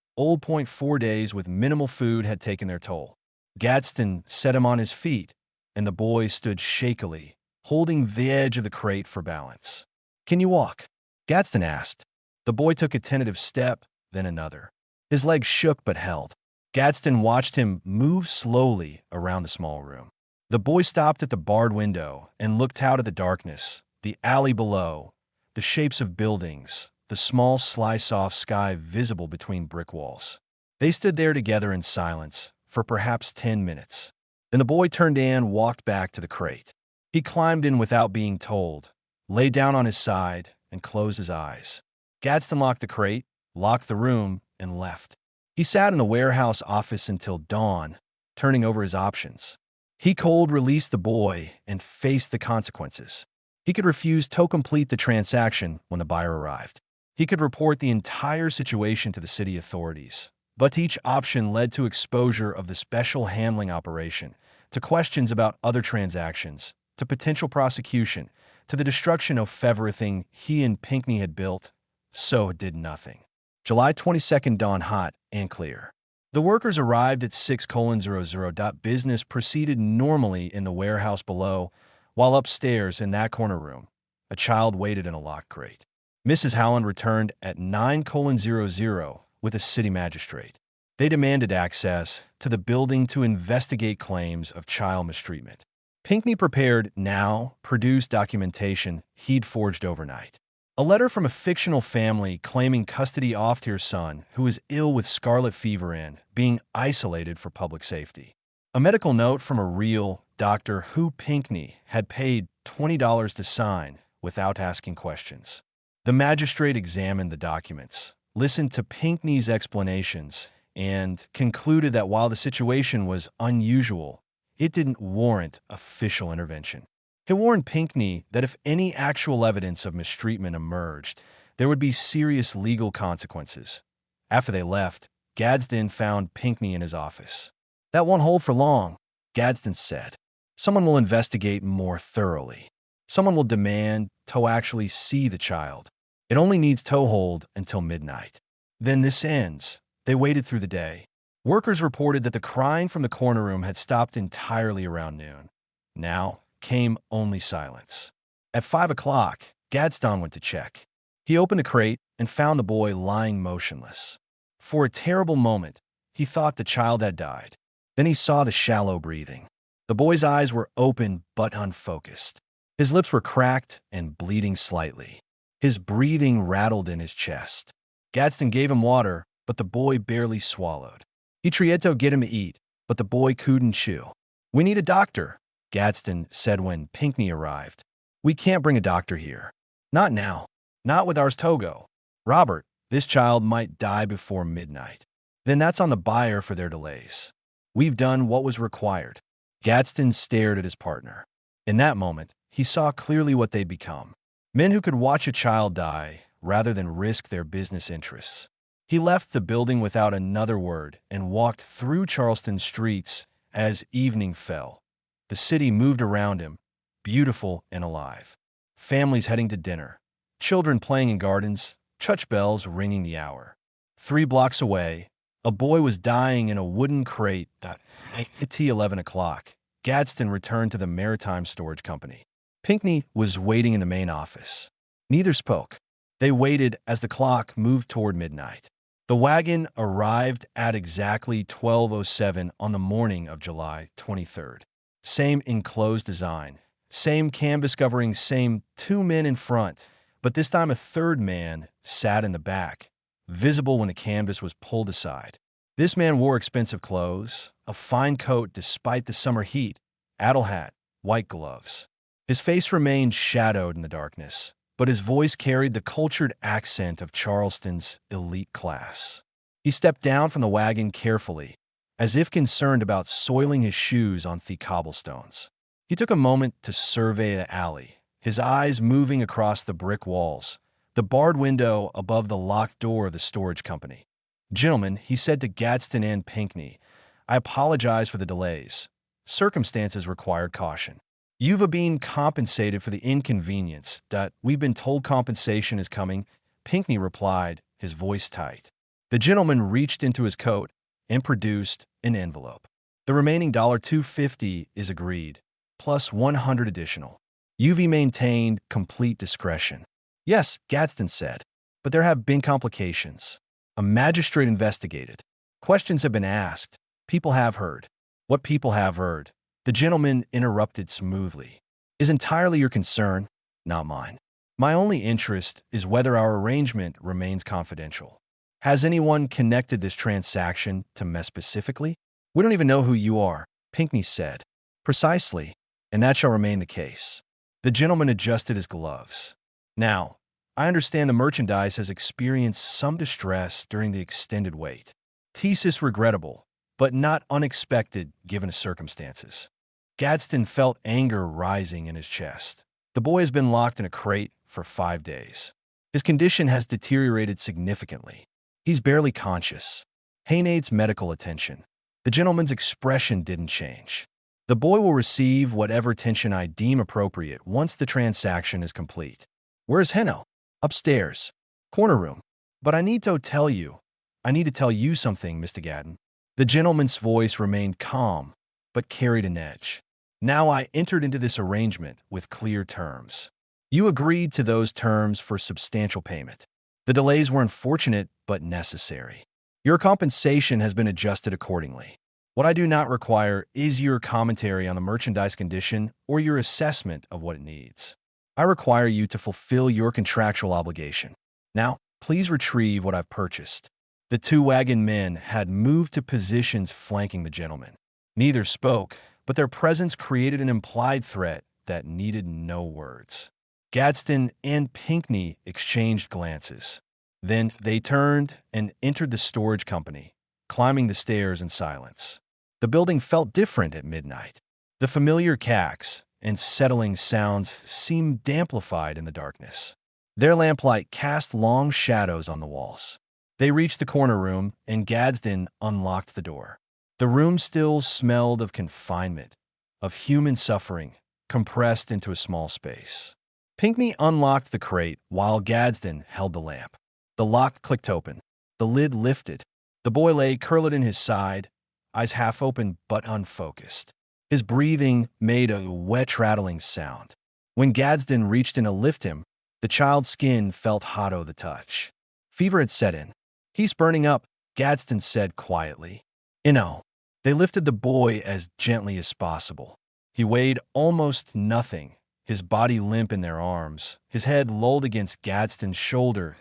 4 days with minimal food had taken their toll. Gadsden set him on his feet, and the boy stood shakily, holding the edge of the crate for balance. "Can you walk?" Gadsden asked. The boy took a tentative step, then another. His legs shook but held. Gadsden watched him move slowly around the small room. The boy stopped at the barred window and looked out at the darkness, the alley below, the shapes of buildings, the small slice-off sky visible between brick walls. They stood there together in silence for perhaps 10 minutes. Then the boy turned and walked back to the crate. He climbed in without being told, lay down on his side, and closed his eyes. Gadsden locked the crate, locked the room, and left. He sat in the warehouse office until dawn, turning over his options. He cold released the boy and faced the consequences. He could refuse to complete the transaction when the buyer arrived. He could report the entire situation to the city authorities, but each option led to exposure of the special handling operation, to questions about other transactions, to potential prosecution, to the destruction of everything he and Pinckney had built. So it did nothing. July 22nd dawned hot and clear. The workers arrived at 6:00. Business proceeded normally in the warehouse below, while upstairs in that corner room, a child waited in a locked crate. Mrs. Howland returned at 9:00 with a city magistrate. They demanded access to the building to investigate claims of child mistreatment. Pinckney prepared now-produced documentation he'd forged overnight. A letter from a fictional family claiming custody of their son who was ill with scarlet fever and being isolated for public safety. A medical note from a real doctor who Pinckney had paid $20 to sign without asking questions. The magistrate examined the documents, listened to Pinckney's explanations, and concluded that while the situation was unusual, it didn't warrant official intervention. He warned Pinckney that if any actual evidence of mistreatment emerged, there would be serious legal consequences. After they left, Gadsden found Pinckney in his office. "That won't hold for long," Gadsden said. "Someone will investigate more thoroughly. Someone will demand to actually see the child. It only needs toehold until midnight. Then this ends." They waited through the day. Workers reported that the crying from the corner room had stopped entirely around noon. Now came only silence. At 5 o'clock, Gadsden went to check. He opened the crate and found the boy lying motionless. For a terrible moment, he thought the child had died. Then he saw the shallow breathing. The boy's eyes were open but unfocused. His lips were cracked and bleeding slightly. His breathing rattled in his chest. Gadsden gave him water, but the boy barely swallowed. He tried to get him to eat, but the boy couldn't chew. "We need a doctor," Gadsden said when Pinckney arrived. "We can't bring a doctor here. Not now. Not with ours Togo. Robert, this child might die before midnight. Then that's on the buyer for their delays. We've done what was required." Gadsden stared at his partner. In that moment, he saw clearly what they'd become. Men who could watch a child die rather than risk their business interests. He left the building without another word and walked through Charleston streets as evening fell. The city moved around him, beautiful and alive. Families heading to dinner, children playing in gardens, church bells ringing the hour. 3 blocks away, a boy was dying in a wooden crate. At 11 o'clock, Gadsden returned to the Maritime Storage Company. Pinckney was waiting in the main office. Neither spoke. They waited as the clock moved toward midnight. The wagon arrived at exactly 12:07 on the morning of July 23rd. Same enclosed design, same canvas covering, same 2 men in front, but this time a third man sat in the back, visible when the canvas was pulled aside. This man wore expensive clothes, a fine coat despite the summer heat, addle hat, white gloves. His face remained shadowed in the darkness, but his voice carried the cultured accent of Charleston's elite class. He stepped down from the wagon carefully, as if concerned about soiling his shoes on the cobblestones. He took a moment to survey the alley, his eyes moving across the brick walls, the barred window above the locked door of the storage company. "Gentlemen," he said to Gadsden and Pinckney, "I apologize for the delays. Circumstances required caution. You've been compensated for the inconvenience. We've been told compensation is coming," Pinckney replied, his voice tight. The gentleman reached into his coat and produced an envelope. "The remaining $250 is agreed, plus 100 additional. You've maintained complete discretion." "Yes," Gadsden said, "but there have been complications. A magistrate investigated. Questions have been asked. People have heard." "What people have heard?" The gentleman interrupted smoothly. "Is entirely your concern, not mine. My only interest is whether our arrangement remains confidential. Has anyone connected this transaction to me specifically?" "We don't even know who you are," Pinckney said. "Precisely, and that shall remain the case." The gentleman adjusted his gloves. "Now, I understand the merchandise has experienced some distress during the extended wait. This is regrettable, but not unexpected given the circumstances." Gadsden felt anger rising in his chest. The boy has been locked in a crate for 5 days. His condition has deteriorated significantly. He's barely conscious. He needs medical attention. The gentleman's expression didn't change. The boy will receive whatever attention I deem appropriate once the transaction is complete. Where's Heno? Upstairs. Corner room. But I need to tell you something, Mr. Gadden. The gentleman's voice remained calm, but carried an edge. Now I entered into this arrangement with clear terms. You agreed to those terms for substantial payment. The delays were unfortunate but necessary. Your compensation has been adjusted accordingly. What I do not require is your commentary on the merchandise condition or your assessment of what it needs. I require you to fulfill your contractual obligation. Now, please retrieve what I've purchased. The two wagon men had moved to positions flanking the gentleman. Neither spoke, but their presence created an implied threat that needed no words. Gadsden and Pinckney exchanged glances. Then they turned and entered the storage company, climbing the stairs in silence. The building felt different at midnight. The familiar cacks and settling sounds seemed amplified in the darkness. Their lamplight cast long shadows on the walls. They reached the corner room, and Gadsden unlocked the door. The room still smelled of confinement, of human suffering, compressed into a small space. Pinckney unlocked the crate while Gadsden held the lamp. The lock clicked open. The lid lifted. The boy lay curled in his side, eyes half open but unfocused. His breathing made a wet, rattling sound. When Gadsden reached in to lift him, the child's skin felt hot o' the touch. Fever had set in. He's burning up, Gadsden said quietly. They lifted the boy as gently as possible. He weighed almost nothing, his body limp in their arms, his head lolled against Gadsden's shoulder.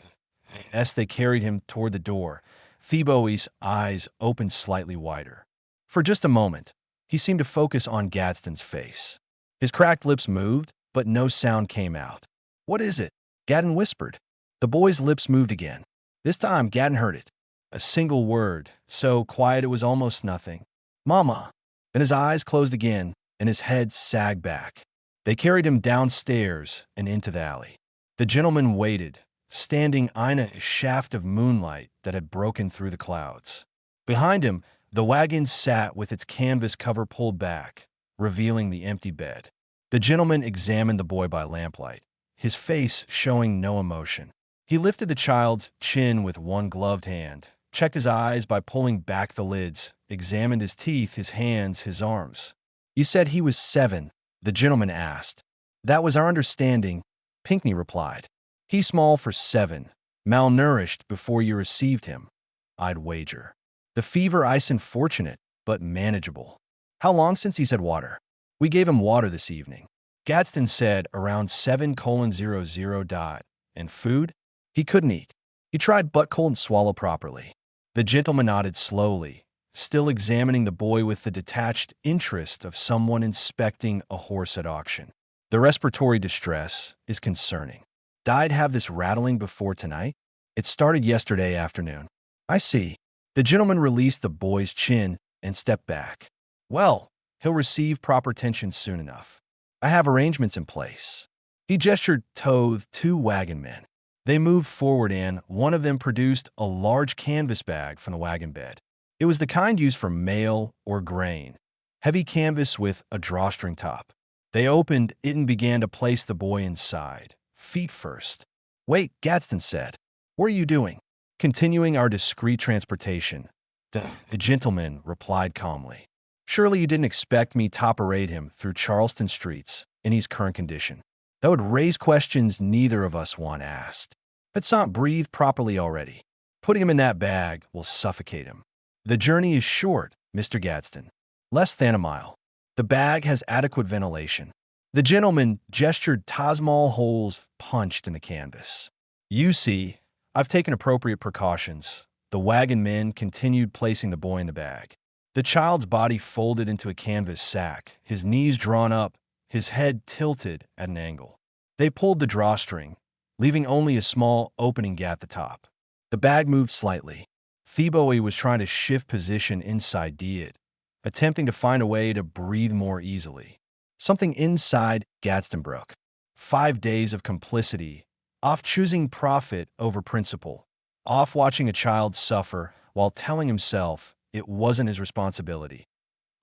As they carried him toward the door, Theboe's eyes opened slightly wider. For just a moment, he seemed to focus on Gadsden's face. His cracked lips moved, but no sound came out. What is it? Gadsden whispered. The boy's lips moved again. This time, Gadsden heard it. A single word, so quiet it was almost nothing. Mama. Then his eyes closed again, and his head sagged back. They carried him downstairs and into the alley. The gentleman waited, standing in a shaft of moonlight that had broken through the clouds. Behind him, the wagon sat with its canvas cover pulled back, revealing the empty bed. The gentleman examined the boy by lamplight, his face showing no emotion. He lifted the child's chin with one gloved hand, checked his eyes by pulling back the lids, examined his teeth, his hands, his arms. You said he was 7, the gentleman asked. That was our understanding, Pinckney replied. He's small for 7, malnourished before you received him, I'd wager. The fever ice unfortunate, but manageable. How long since he's had water? We gave him water this evening. Gadsden said around 7:00. And food? He couldn't eat. He tried but couldn't swallow properly. The gentleman nodded slowly, still examining the boy with the detached interest of someone inspecting a horse at auction. The respiratory distress is concerning. Died have this rattling before tonight? It started yesterday afternoon. I see. The gentleman released the boy's chin and stepped back. Well, he'll receive proper attention soon enough. I have arrangements in place. He gestured toward 2 wagon men. They moved forward and one of them produced a large canvas bag from the wagon bed. It was the kind used for mail or grain, heavy canvas with a drawstring top. They opened it and began to place the boy inside, feet first. Wait, Gadsden said. What are you doing? Continuing our discreet transportation. The gentleman replied calmly. Surely you didn't expect me to parade him through Charleston streets in his current condition. That would raise questions neither of us want asked. Let's not breathe properly already. Putting him in that bag will suffocate him. The journey is short, Mr. Gadsden. Less than a mile. The bag has adequate ventilation. The gentleman gestured to small holes punched in the canvas. You see, I've taken appropriate precautions. The wagon men continued placing the boy in the bag. The child's body folded into a canvas sack, his knees drawn up, his head tilted at an angle. They pulled the drawstring, leaving only a small opening at the top. The bag moved slightly. Theboe was trying to shift position inside it, attempting to find a way to breathe more easily. Something inside Gadsden broke. 5 days of complicity, off choosing profit over principle, off watching a child suffer while telling himself it wasn't his responsibility.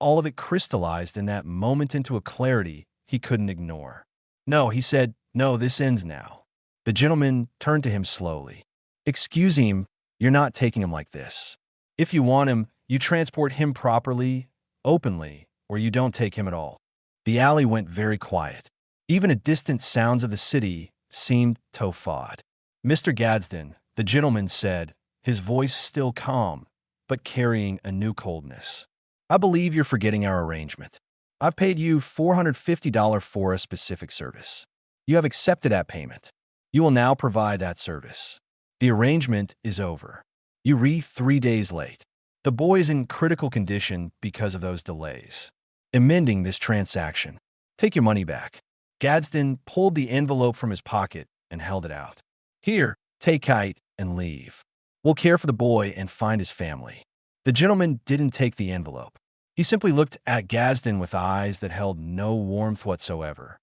All of it crystallized in that moment into a clarity he couldn't ignore. No, he said, no, this ends now. The gentleman turned to him slowly. Excuse him, you're not taking him like this. If you want him, you transport him properly, openly, or you don't take him at all. The alley went very quiet. Even the distant sounds of the city seemed tofawed. Mr. Gadsden, the gentleman said, his voice still calm, but carrying a new coldness. I believe you're forgetting our arrangement. I've paid you $450 for a specific service. You have accepted that payment. You will now provide that service. The arrangement is over. You re 3 days late. The boy is in critical condition because of those delays. Amending this transaction. Take your money back. Gadsden pulled the envelope from his pocket and held it out. Here, take it and leave. We'll care for the boy and find his family. The gentleman didn't take the envelope. He simply looked at Gadsden with eyes that held no warmth whatsoever.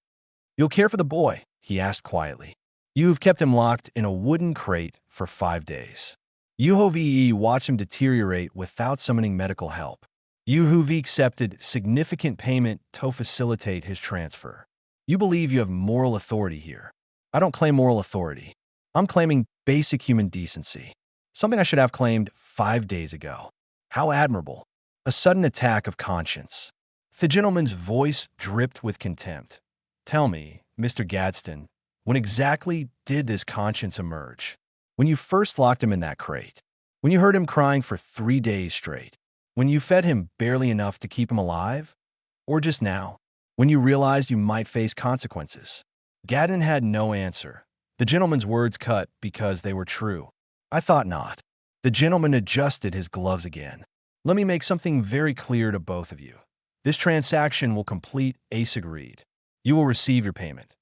You'll care for the boy? He asked quietly. You've kept him locked in a wooden crate for 5 days. You have watched him deteriorate without summoning medical help. You have accepted significant payment to facilitate his transfer. You believe you have moral authority here. I don't claim moral authority. I'm claiming basic human decency. Something I should have claimed 5 days ago. How admirable. A sudden attack of conscience. The gentleman's voice dripped with contempt. Tell me, Mr. Gadsden, when exactly did this conscience emerge? When you first locked him in that crate? When you heard him crying for 3 days straight? When you fed him barely enough to keep him alive? Or just now, when you realized you might face consequences? Gadsden had no answer. The gentleman's words cut because they were true. I thought not. The gentleman adjusted his gloves again. Let me make something very clear to both of you. This transaction will complete as agreed. You will receive your payment.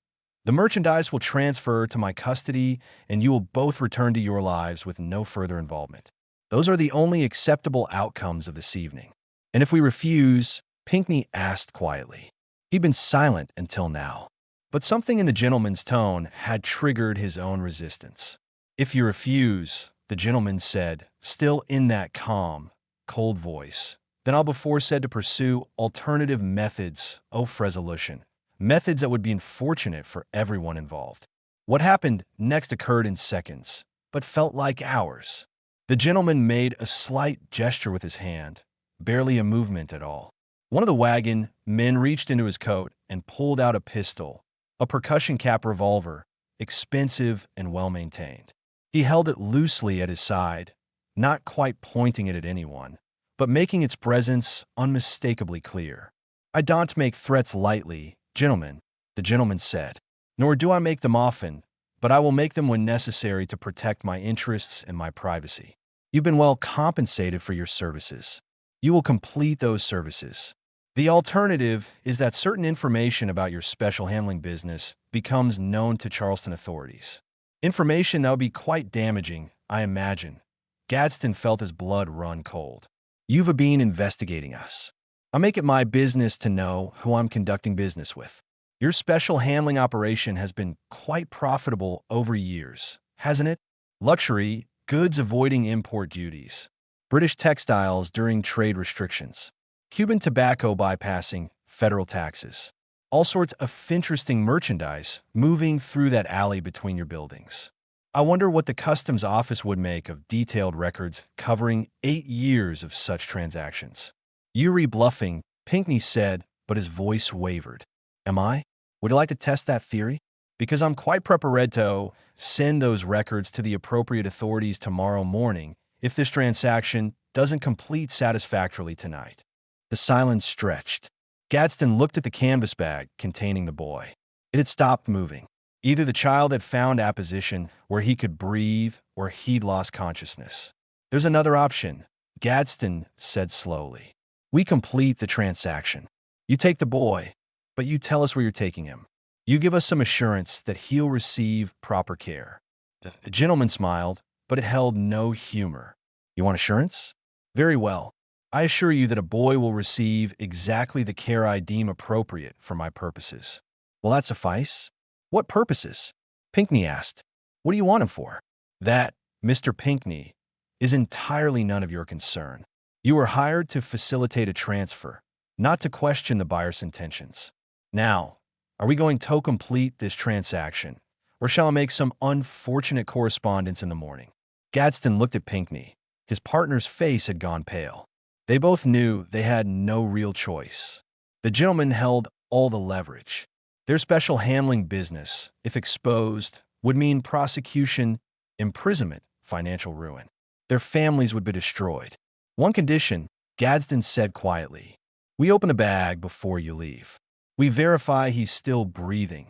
The merchandise will transfer to my custody, and you will both return to your lives with no further involvement. Those are the only acceptable outcomes of this evening. And if we refuse, Pinckney asked quietly. He'd been silent until now, but something in the gentleman's tone had triggered his own resistance. If you refuse, the gentleman said, still in that calm, cold voice, then I'll be forced to pursue alternative methods of resolution. Methods that would be unfortunate for everyone involved. What happened next occurred in seconds, but felt like hours. The gentleman made a slight gesture with his hand, barely a movement at all. One of the wagon men reached into his coat and pulled out a pistol, a percussion cap revolver, expensive and well-maintained. He held it loosely at his side, not quite pointing it at anyone, but making its presence unmistakably clear. I don't make threats lightly, gentlemen, the gentleman said, nor do I make them often, but I will make them when necessary to protect my interests and my privacy. You've been well compensated for your services. You will complete those services. The alternative is that certain information about your special handling business becomes known to Charleston authorities. Information that would be quite damaging, I imagine. Gadsden felt his blood run cold. You've been investigating us. I make it my business to know who I'm conducting business with. Your special handling operation has been quite profitable over years, hasn't it? Luxury, goods avoiding import duties, British textiles during trade restrictions, Cuban tobacco bypassing federal taxes, all sorts of interesting merchandise moving through that alley between your buildings. I wonder what the customs office would make of detailed records covering 8 years of such transactions. You're bluffing, Pinckney said, but his voice wavered. Am I? Would you like to test that theory? Because I'm quite prepared to send those records to the appropriate authorities tomorrow morning if this transaction doesn't complete satisfactorily tonight. The silence stretched. Gadsden looked at the canvas bag containing the boy. It had stopped moving. Either the child had found a position where he could breathe or he'd lost consciousness. There's another option, Gadsden said slowly. We complete the transaction. You take the boy, but you tell us where you're taking him. You give us some assurance that he'll receive proper care. The gentleman smiled, but it held no humor. You want assurance? Very well. I assure you that a boy will receive exactly the care I deem appropriate for my purposes. Will that suffice? What purposes? Pinckney asked. What do you want him for? That, Mr. Pinckney, is entirely none of your concern. You were hired to facilitate a transfer, not to question the buyer's intentions. Now, are we going to complete this transaction, or shall I make some unfortunate correspondence in the morning? Gadsden looked at Pinckney. His partner's face had gone pale. They both knew they had no real choice. The gentleman held all the leverage. Their special handling business, if exposed, would mean prosecution, imprisonment, financial ruin. Their families would be destroyed. One condition, Gadsden said quietly. We open the bag before you leave. We verify he's still breathing.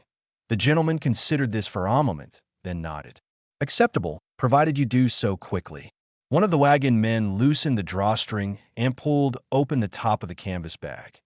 The gentleman considered this for a moment, then nodded. Acceptable, provided you do so quickly. One of the wagon men loosened the drawstring and pulled open the top of the canvas bag.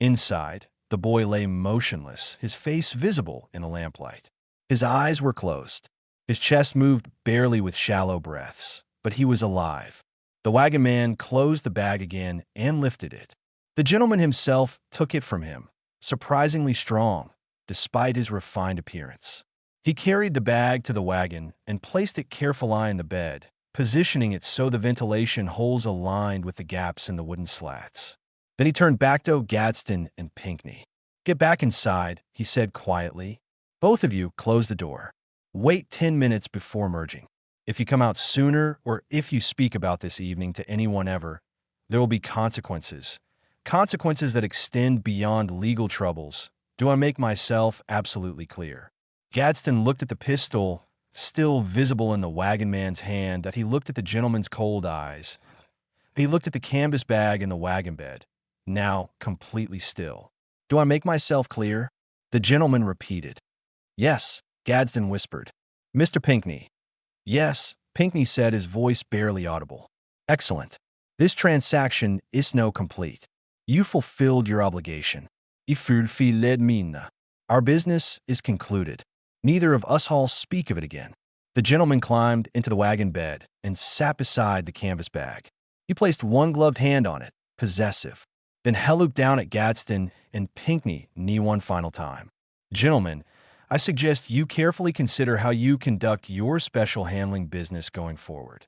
Inside, the boy lay motionless, his face visible in the lamplight. His eyes were closed. His chest moved barely with shallow breaths, but he was alive. The wagon man closed the bag again and lifted it. The gentleman himself took it from him, surprisingly strong, despite his refined appearance. He carried the bag to the wagon and placed it carefully in the bed, positioning it so the ventilation holes aligned with the gaps in the wooden slats. Then he turned back to Gadsden and Pinckney. Get back inside, he said quietly. Both of you close the door. Wait 10 minutes before merging. If you come out sooner or if you speak about this evening to anyone ever, there will be consequences. Consequences that extend beyond legal troubles. Do I make myself absolutely clear? Gadsden looked at the pistol, still visible in the wagon man's hand, that he looked at the gentleman's cold eyes. He looked at the canvas bag in the wagon bed, now completely still. Do I make myself clear? The gentleman repeated. Yes, Gadsden whispered. Mr. Pinckney. Yes, Pinckney said, his voice barely audible. Excellent. This transaction is now complete. You fulfilled your obligation. Ifulfilled mina. Our business is concluded. Neither of us all speak of it again. The gentleman climbed into the wagon bed and sat beside the canvas bag. He placed one gloved hand on it, possessive, then looked down at Gadsden and Pinckney knee one final time. Gentlemen, I suggest you carefully consider how you conduct your special handling business going forward.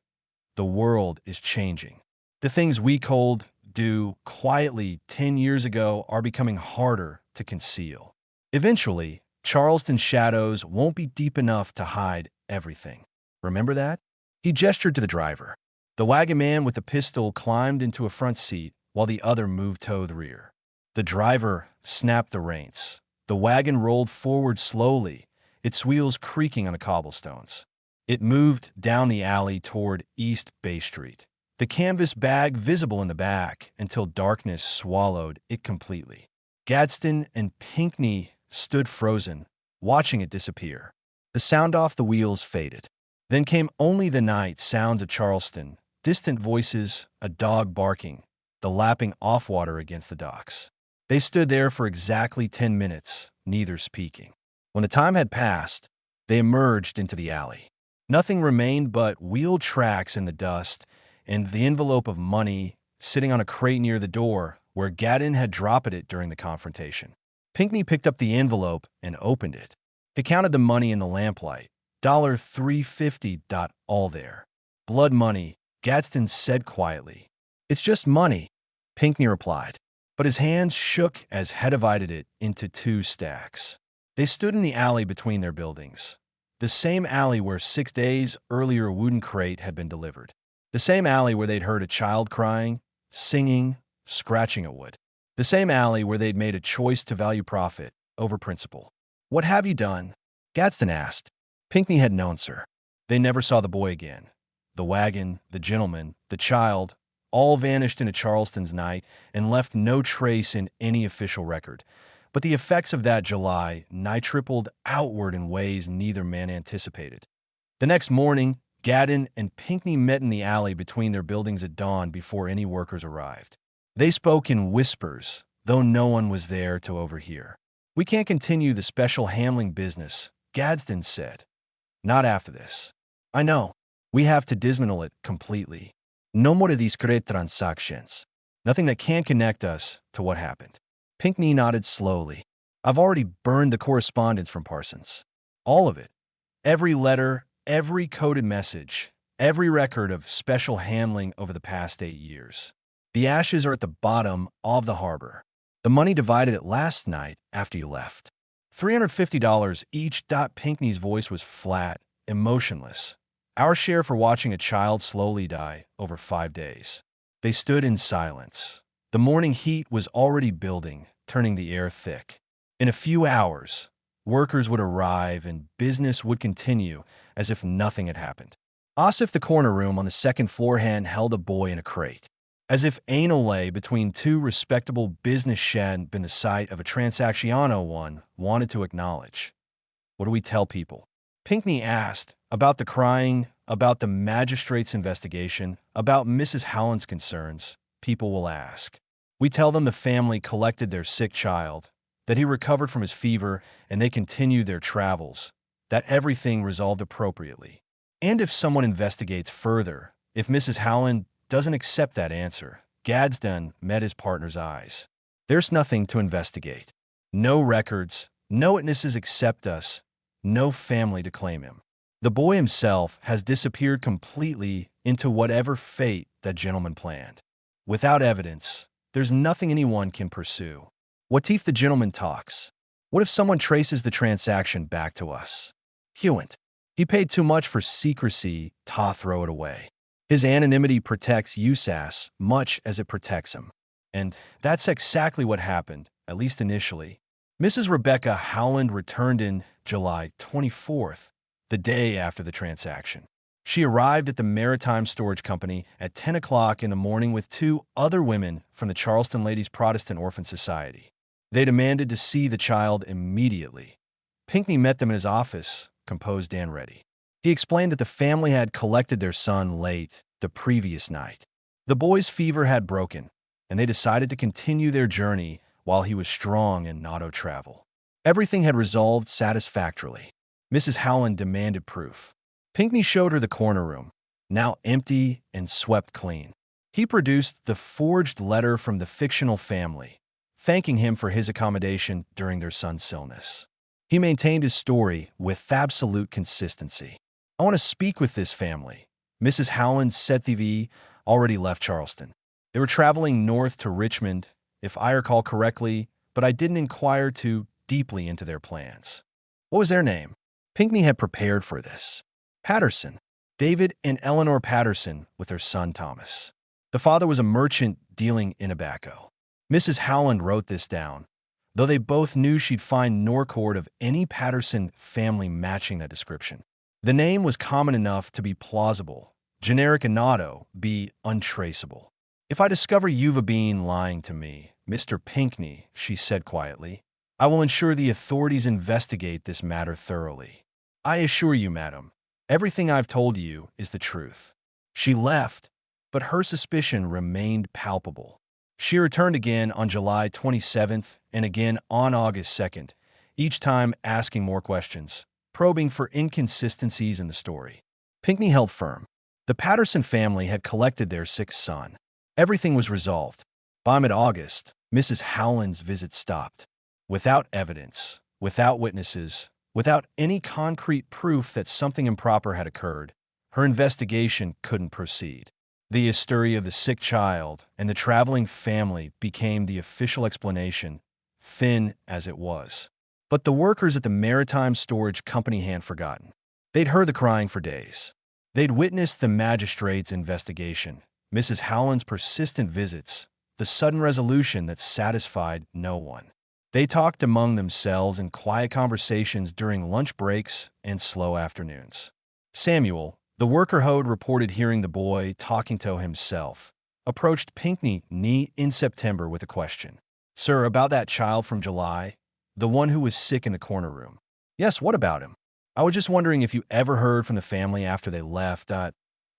The world is changing. The things we could do quietly 10 years ago are becoming harder to conceal. Eventually, Charleston's shadows won't be deep enough to hide everything. Remember that? He gestured to the driver. The wagon man with the pistol climbed into a front seat while the other moved to the rear. The driver snapped the reins. The wagon rolled forward slowly, its wheels creaking on the cobblestones. It moved down the alley toward East Bay Street, the canvas bag visible in the back until darkness swallowed it completely. Gadsden and Pinckney stood frozen, watching it disappear. The sound off the wheels faded. Then came only the night sounds of Charleston, distant voices, a dog barking, the lapping off water against the docks. They stood there for exactly 10 minutes, neither speaking. When the time had passed, they emerged into the alley. Nothing remained but wheel tracks in the dust and the envelope of money sitting on a crate near the door where Gadsden had dropped it during the confrontation. Pinckney picked up the envelope and opened it. He counted the money in the lamplight. $350. All there. Blood money, Gadsden said quietly. It's just money, Pinckney replied. But his hands shook as he divided it into 2 stacks. They stood in the alley between their buildings. The same alley where 6 days earlier a wooden crate had been delivered. The same alley where they'd heard a child crying, singing, scratching at wood. The same alley where they'd made a choice to value profit over principle. What have you done? Gadsden asked. Pinckney had known, sir. They never saw the boy again. The wagon, the gentleman, the child, all vanished into Charleston's night and left no trace in any official record. But the effects of that July night tripled outward in ways neither man anticipated. The next morning, Gadsden and Pinckney met in the alley between their buildings at dawn before any workers arrived. They spoke in whispers, though no one was there to overhear. We can't continue the special handling business, Gadsden said. Not after this. I know. We have to dismantle it completely. No more of these credit transactions. Nothing that can connect us to what happened. Pinckney nodded slowly. I've already burned the correspondence from Parsons. All of it. Every letter, every coded message, every record of special handling over the past 8 years. The ashes are at the bottom of the harbor. The money divided it last night after you left. $350 each. Pinckney's voice was flat, emotionless. Our share for watching a child slowly die over 5 days. They stood in silence. The morning heat was already building, turning the air thick. In a few hours, workers would arrive and business would continue as if nothing had happened. Asif, the corner room on the second floor hand, held a boy in a crate. As if anal lay between two respectable business shed been the site of a transactiano one wanted to acknowledge. What do we tell people? Pinckney asked, about the crying, about the magistrate's investigation, about Mrs. Howland's concerns. People will ask. We tell them the family collected their sick child, that he recovered from his fever and they continued their travels, that everything resolved appropriately. And if someone investigates further, if Mrs. Howland doesn't accept that answer, Gadsden met his partner's eyes. There's nothing to investigate. No records, no witnesses except us, no family to claim him. The boy himself has disappeared completely into whatever fate that gentleman planned. Without evidence, there's nothing anyone can pursue. What if the gentleman talks? What if someone traces the transaction back to us? Hewent. He paid too much for secrecy, throw it away. His anonymity protects USAS much as it protects him. And that's exactly what happened, at least initially. Mrs. Rebecca Howland returned in July 24th, the day after the transaction. She arrived at the Maritime Storage Company at 10 o'clock in the morning with two other women from the Charleston Ladies Protestant Orphan Society. They demanded to see the child immediately. Pinckney met them in his office, composed and ready. He explained that the family had collected their son late the previous night. The boy's fever had broken, and they decided to continue their journey while he was strong in auto travel. Everything had resolved satisfactorily. Mrs. Howland demanded proof. Pinckney showed her the corner room, now empty and swept clean. He produced the forged letter from the fictional family, thanking him for his accommodation during their son's illness. He maintained his story with absolute consistency. I want to speak with this family. Mrs. Howland said TV already left Charleston. They were traveling north to Richmond, if I recall correctly, but I didn't inquire too deeply into their plans. What was their name? Pinckney had prepared for this. Patterson. David and Eleanor Patterson with their son Thomas. The father was a merchant dealing in tobacco. Mrs. Howland wrote this down, though they both knew she'd find no record of any Patterson family matching that description. The name was common enough to be plausible, generic and auto be untraceable. If I discover you've been lying to me, Mr. Pinckney, she said quietly, I will ensure the authorities investigate this matter thoroughly. I assure you, madam, everything I've told you is the truth. She left, but her suspicion remained palpable. She returned again on July 27th and again on August 2nd, each time asking more questions, probing for inconsistencies in the story. Pinckney held firm. The Patterson family had collected their sick son. Everything was resolved. By mid-August, Mrs. Howland's visit stopped. Without evidence, without witnesses, without any concrete proof that something improper had occurred, her investigation couldn't proceed. The hysteria of the sick child and the traveling family became the official explanation, thin as it was. But the workers at the Maritime Storage Company hadn't forgotten. They'd heard the crying for days. They'd witnessed the magistrate's investigation, Mrs. Howland's persistent visits, the sudden resolution that satisfied no one. They talked among themselves in quiet conversations during lunch breaks and slow afternoons. Samuel, the worker who'd reported hearing the boy talking to himself, approached Pinckney in September with a question. Sir, about that child from July, the one who was sick in the corner room. Yes, what about him? I was just wondering if you ever heard from the family after they left,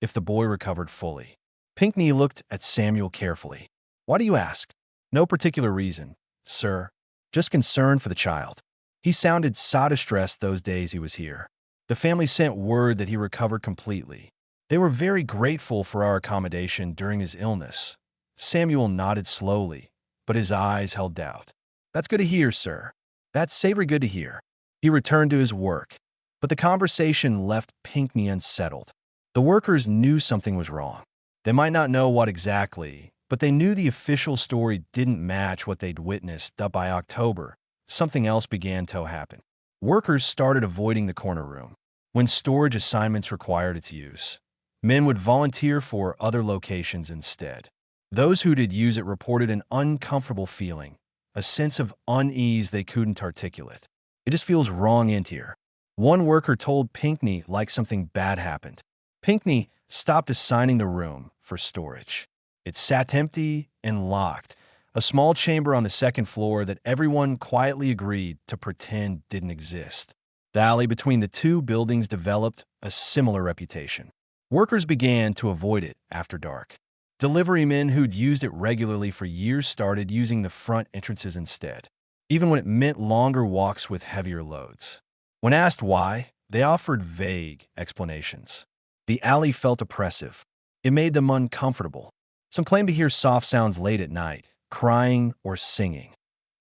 if the boy recovered fully. Pinckney looked at Samuel carefully. Why do you ask? No particular reason, sir. Just concern for the child. He sounded so distressed those days he was here. The family sent word that he recovered completely. They were very grateful for our accommodation during his illness. Samuel nodded slowly, but his eyes held doubt. That's good to hear, sir. That's savory good to hear. He returned to his work. But the conversation left Pinckney unsettled. The workers knew something was wrong. They might not know what exactly, but they knew the official story didn't match what they'd witnessed. That by October, something else began to happen. Workers started avoiding the corner room when storage assignments required its use. Men would volunteer for other locations instead. Those who did use it reported an uncomfortable feeling, a sense of unease they couldn't articulate. It just feels wrong in here. One worker told Pinckney like something bad happened. Pinckney stopped assigning the room for storage. It sat empty and locked, a small chamber on the second floor that everyone quietly agreed to pretend didn't exist. The alley between the two buildings developed a similar reputation. Workers began to avoid it after dark. Delivery men who'd used it regularly for years started using the front entrances instead, even when it meant longer walks with heavier loads. When asked why, they offered vague explanations. The alley felt oppressive. It made them uncomfortable. Some claimed to hear soft sounds late at night, crying or singing,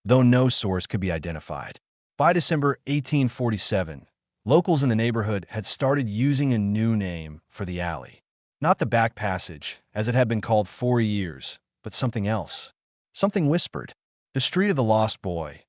though no source could be identified. By December 1847, locals in the neighborhood had started using a new name for the alley. Not the back passage, as it had been called for years, but something else. Something whispered. The Street of the Lost Boy.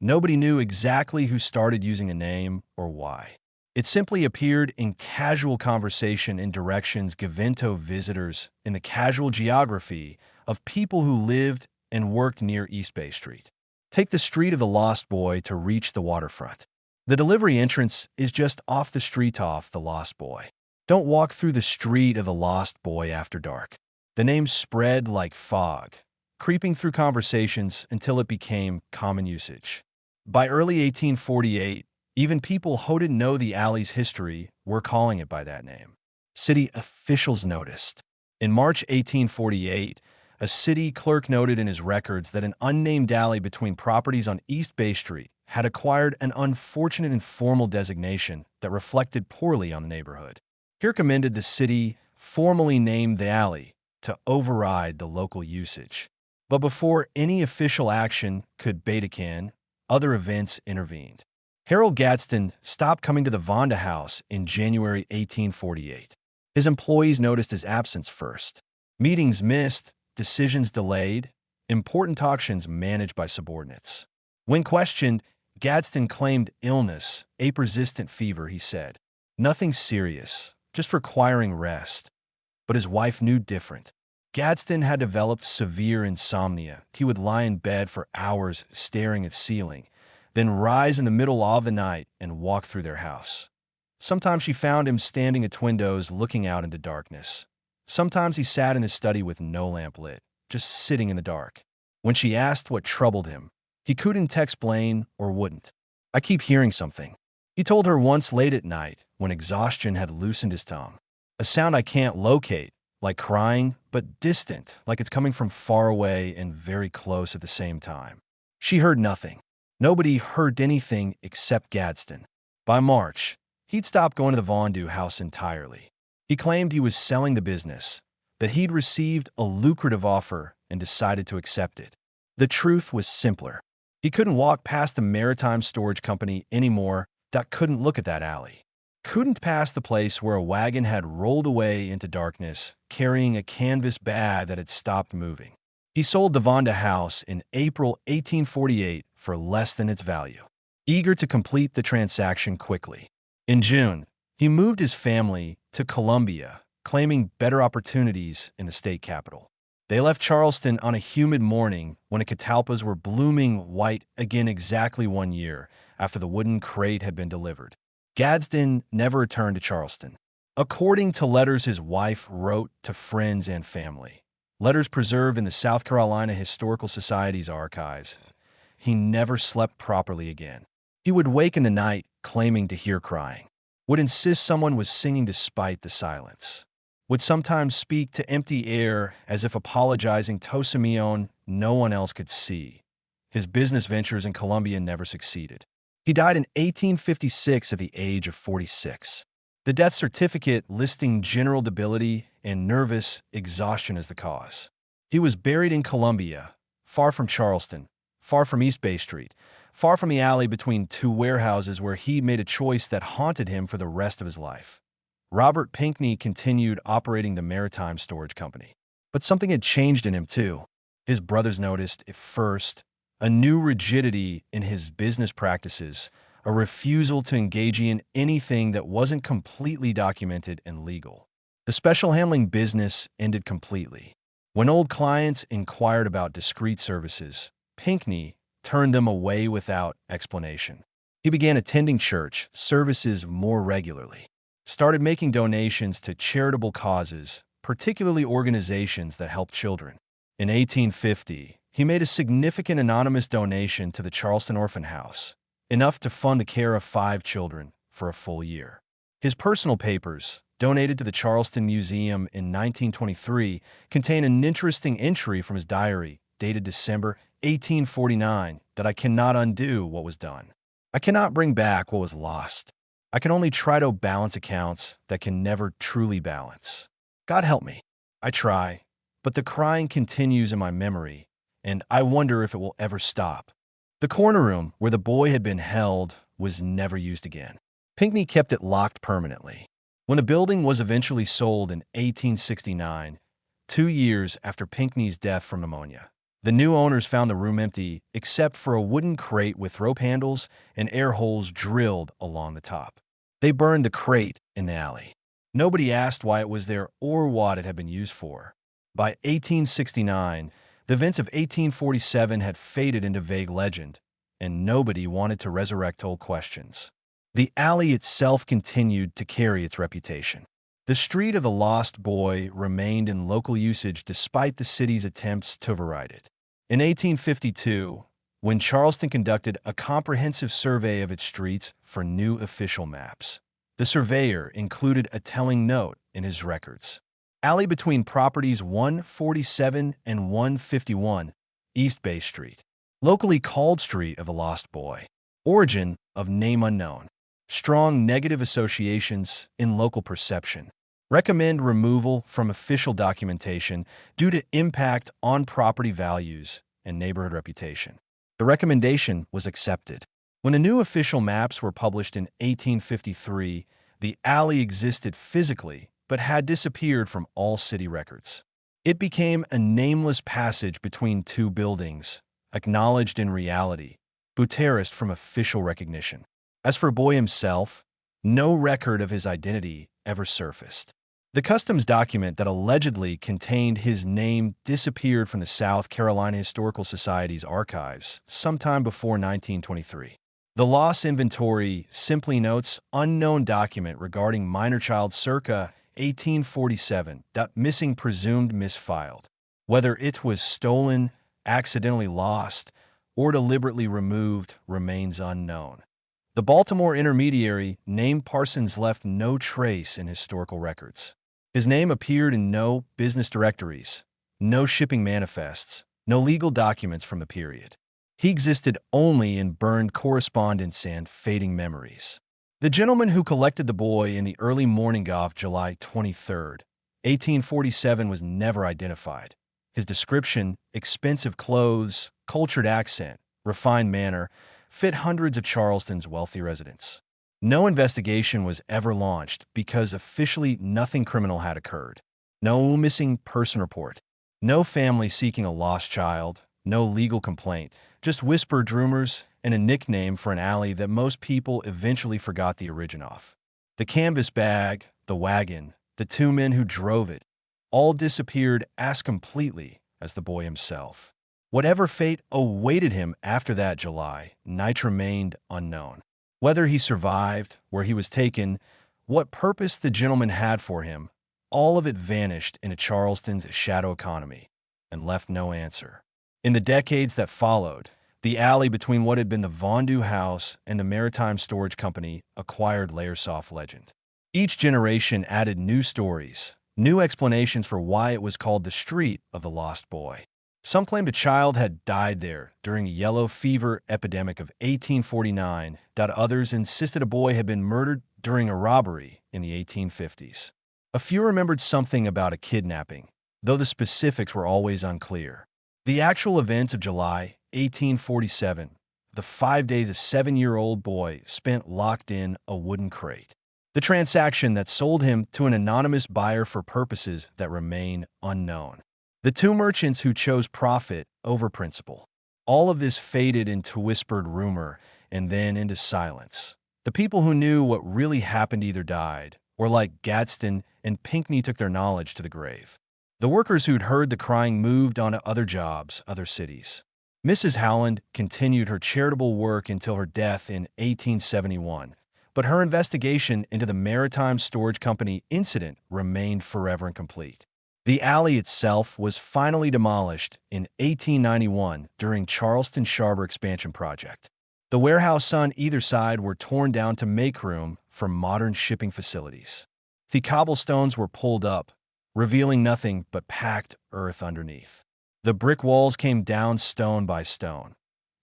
Nobody knew exactly who started using a name or why. It simply appeared in casual conversation in directions given to visitors in the casual geography of people who lived and worked near East Bay Street. Take the Street of the Lost Boy to reach the waterfront. The delivery entrance is just off the street off the Lost Boy. Don't walk through the Street of the Lost Boy after dark. The name spread like fog, creeping through conversations until it became common usage. By early 1848, even people who didn't know the alley's history were calling it by that name. City officials noticed. In March 1848, a city clerk noted in his records that an unnamed alley between properties on East Bay Street had acquired an unfortunate informal designation that reflected poorly on the neighborhood. He recommended the city formally name the alley to override the local usage. But before any official action could begin, other events intervened. Harold Gadsden stopped coming to the Vonda House in January 1848. His employees noticed his absence first. Meetings missed, decisions delayed, important auctions managed by subordinates. When questioned, Gadsden claimed illness, a persistent fever, he said. Nothing serious, just requiring rest. But his wife knew different. Gadsden had developed severe insomnia. He would lie in bed for hours staring at the ceiling, then rise in the middle of the night and walk through their house. Sometimes she found him standing at windows looking out into darkness. Sometimes he sat in his study with no lamp lit, just sitting in the dark. When she asked what troubled him, he couldn't explain or wouldn't. I keep hearing something, he told her once late at night when exhaustion had loosened his tongue. A sound I can't locate, like crying, but distant, like it's coming from far away and very close at the same time. She heard nothing. Nobody heard anything except Gadsden. By March, he'd stopped going to the Vonda house entirely. He claimed he was selling the business, that he'd received a lucrative offer and decided to accept it. The truth was simpler. He couldn't walk past the Maritime Storage Company anymore, that couldn't look at that alley. Couldn't pass the place where a wagon had rolled away into darkness, carrying a canvas bag that had stopped moving. He sold the Vonda house in April 1848 for less than its value, eager to complete the transaction quickly. In June, he moved his family to Columbia, claiming better opportunities in the state capital. They left Charleston on a humid morning when the catalpas were blooming white again exactly 1 year after the wooden crate had been delivered. Gadsden never returned to Charleston. According to letters his wife wrote to friends and family, letters preserved in the South Carolina Historical Society's archives, he never slept properly again. He would wake in the night claiming to hear crying, would insist someone was singing despite the silence, would sometimes speak to empty air as if apologizing to Simeon no one else could see. His business ventures in Columbia never succeeded. He died in 1856 at the age of 46. The death certificate listing general debility and nervous exhaustion as the cause. He was buried in Columbia, far from Charleston, far from East Bay Street, far from the alley between two warehouses where he made a choice that haunted him for the rest of his life. Robert Pinckney continued operating the maritime storage company. But something had changed in him, too. His brothers noticed, at first, a new rigidity in his business practices, a refusal to engage in anything that wasn't completely documented and legal. The special handling business ended completely. When old clients inquired about discreet services, Pinckney turned them away without explanation. He began attending church services more regularly, started making donations to charitable causes, particularly organizations that help children. In 1850, he made a significant anonymous donation to the Charleston Orphan House, enough to fund the care of 5 children for a full year. His personal papers, donated to the Charleston Museum in 1923, contain an interesting entry from his diary, dated December 1849, that I cannot undo what was done. I cannot bring back what was lost. I can only try to balance accounts that can never truly balance. God help me. I try, but the crying continues in my memory, and I wonder if it will ever stop. The corner room where the boy had been held was never used again. Pinckney kept it locked permanently. When the building was eventually sold in 1869, 2 years after Pinckney's death from pneumonia, the new owners found the room empty except for a wooden crate with rope handles and air holes drilled along the top. They burned the crate in the alley. Nobody asked why it was there or what it had been used for. By 1869, the events of 1847 had faded into vague legend, and nobody wanted to resurrect old questions. The alley itself continued to carry its reputation. The Street of the Lost Boy remained in local usage despite the city's attempts to override it. In 1852, when Charleston conducted a comprehensive survey of its streets for new official maps, the surveyor included a telling note in his records. Alley between properties 147 and 151, East Bay Street. Locally called Street of the Lost Boy. Origin of name unknown. Strong negative associations in local perception. Recommend removal from official documentation due to impact on property values and neighborhood reputation. The recommendation was accepted. When the new official maps were published in 1853, the alley existed physically but had disappeared from all city records. It became a nameless passage between two buildings, acknowledged in reality, but terraced from official recognition. As for Boy himself, no record of his identity ever surfaced. The customs document that allegedly contained his name disappeared from the South Carolina Historical Society's archives sometime before 1923. The loss inventory simply notes unknown document regarding minor child circa 1847, missing presumed misfiled. Whether it was stolen, accidentally lost, or deliberately removed remains unknown. The Baltimore intermediary named Parsons left no trace in historical records. His name appeared in no business directories, no shipping manifests, no legal documents from the period. He existed only in burned correspondence and fading memories. The gentleman who collected the boy in the early morning of July 23, 1847 was never identified. His description, expensive clothes, cultured accent, refined manner, fit hundreds of Charleston's wealthy residents. No investigation was ever launched because officially nothing criminal had occurred. No missing person report. No family seeking a lost child. No legal complaint. Just whispered rumors and a nickname for an alley that most people eventually forgot the origin of. The canvas bag, the wagon, the 2 men who drove it, all disappeared as completely as the boy himself. Whatever fate awaited him after that July night remained unknown. Whether he survived, where he was taken, what purpose the gentleman had for him, all of it vanished into Charleston's shadow economy and left no answer. In the decades that followed, the alley between what had been the Vondu House and the Maritime Storage Company acquired layers of legend. Each generation added new stories, new explanations for why it was called the Street of the Lost Boy. Some claimed a child had died there during a yellow fever epidemic of 1849, others insisted a boy had been murdered during a robbery in the 1850s. A few remembered something about a kidnapping, though the specifics were always unclear. The actual events of July 1847, the 5 days a 7-year-old boy spent locked in a wooden crate. The transaction that sold him to an anonymous buyer for purposes that remain unknown. The two merchants who chose profit over principle. All of this faded into whispered rumor and then into silence. The people who knew what really happened either died, or like Gadsden and Pinckney took their knowledge to the grave. The workers who'd heard the crying moved on to other jobs, other cities. Mrs. Howland continued her charitable work until her death in 1871, but her investigation into the Maritime Storage Company incident remained forever incomplete. The alley itself was finally demolished in 1891 during Charleston Harbor expansion project. The warehouses on either side were torn down to make room for modern shipping facilities. The cobblestones were pulled up, revealing nothing but packed earth underneath. The brick walls came down stone by stone.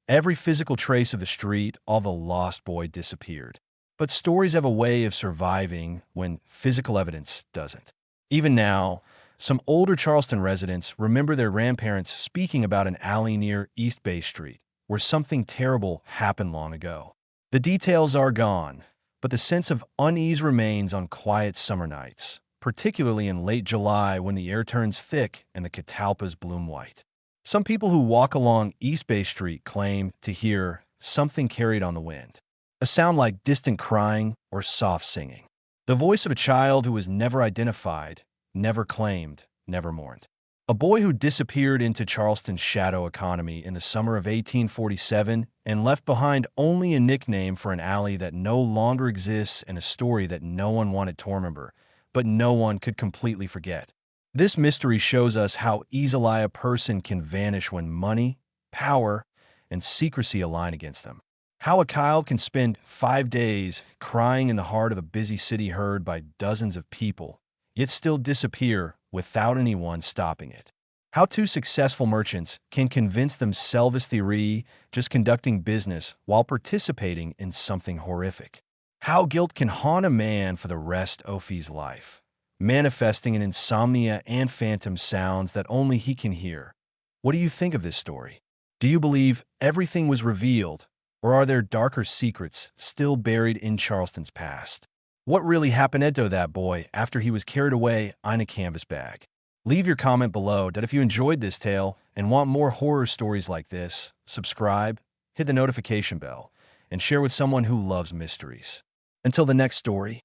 Every physical trace of the street, all the lost boy disappeared. But stories have a way of surviving when physical evidence doesn't. Even now, some older Charleston residents remember their grandparents speaking about an alley near East Bay Street, where something terrible happened long ago. The details are gone, but the sense of unease remains on quiet summer nights, particularly in late July when the air turns thick and the catalpas bloom white. Some people who walk along East Bay Street claim to hear something carried on the wind, a sound like distant crying or soft singing. The voice of a child who was never identified, never claimed, never mourned. A boy who disappeared into Charleston's shadow economy in the summer of 1847 and left behind only a nickname for an alley that no longer exists and a story that no one wanted to remember, but no one could completely forget. This mystery shows us how easily a person can vanish when money, power, and secrecy align against them. How a child can spend 5 days crying in the heart of a busy city heard by dozens of people, yet still disappear without anyone stopping it. How two successful merchants can convince themselves theory just conducting business while participating in something horrific. How guilt can haunt a man for the rest of his life, manifesting in insomnia and phantom sounds that only he can hear. What do you think of this story? Do you believe everything was revealed, or are there darker secrets still buried in Charleston's past? What really happened to that boy after he was carried away in a canvas bag? Leave your comment below that if you enjoyed this tale and want more horror stories like this, subscribe, hit the notification bell, and share with someone who loves mysteries. Until the next story,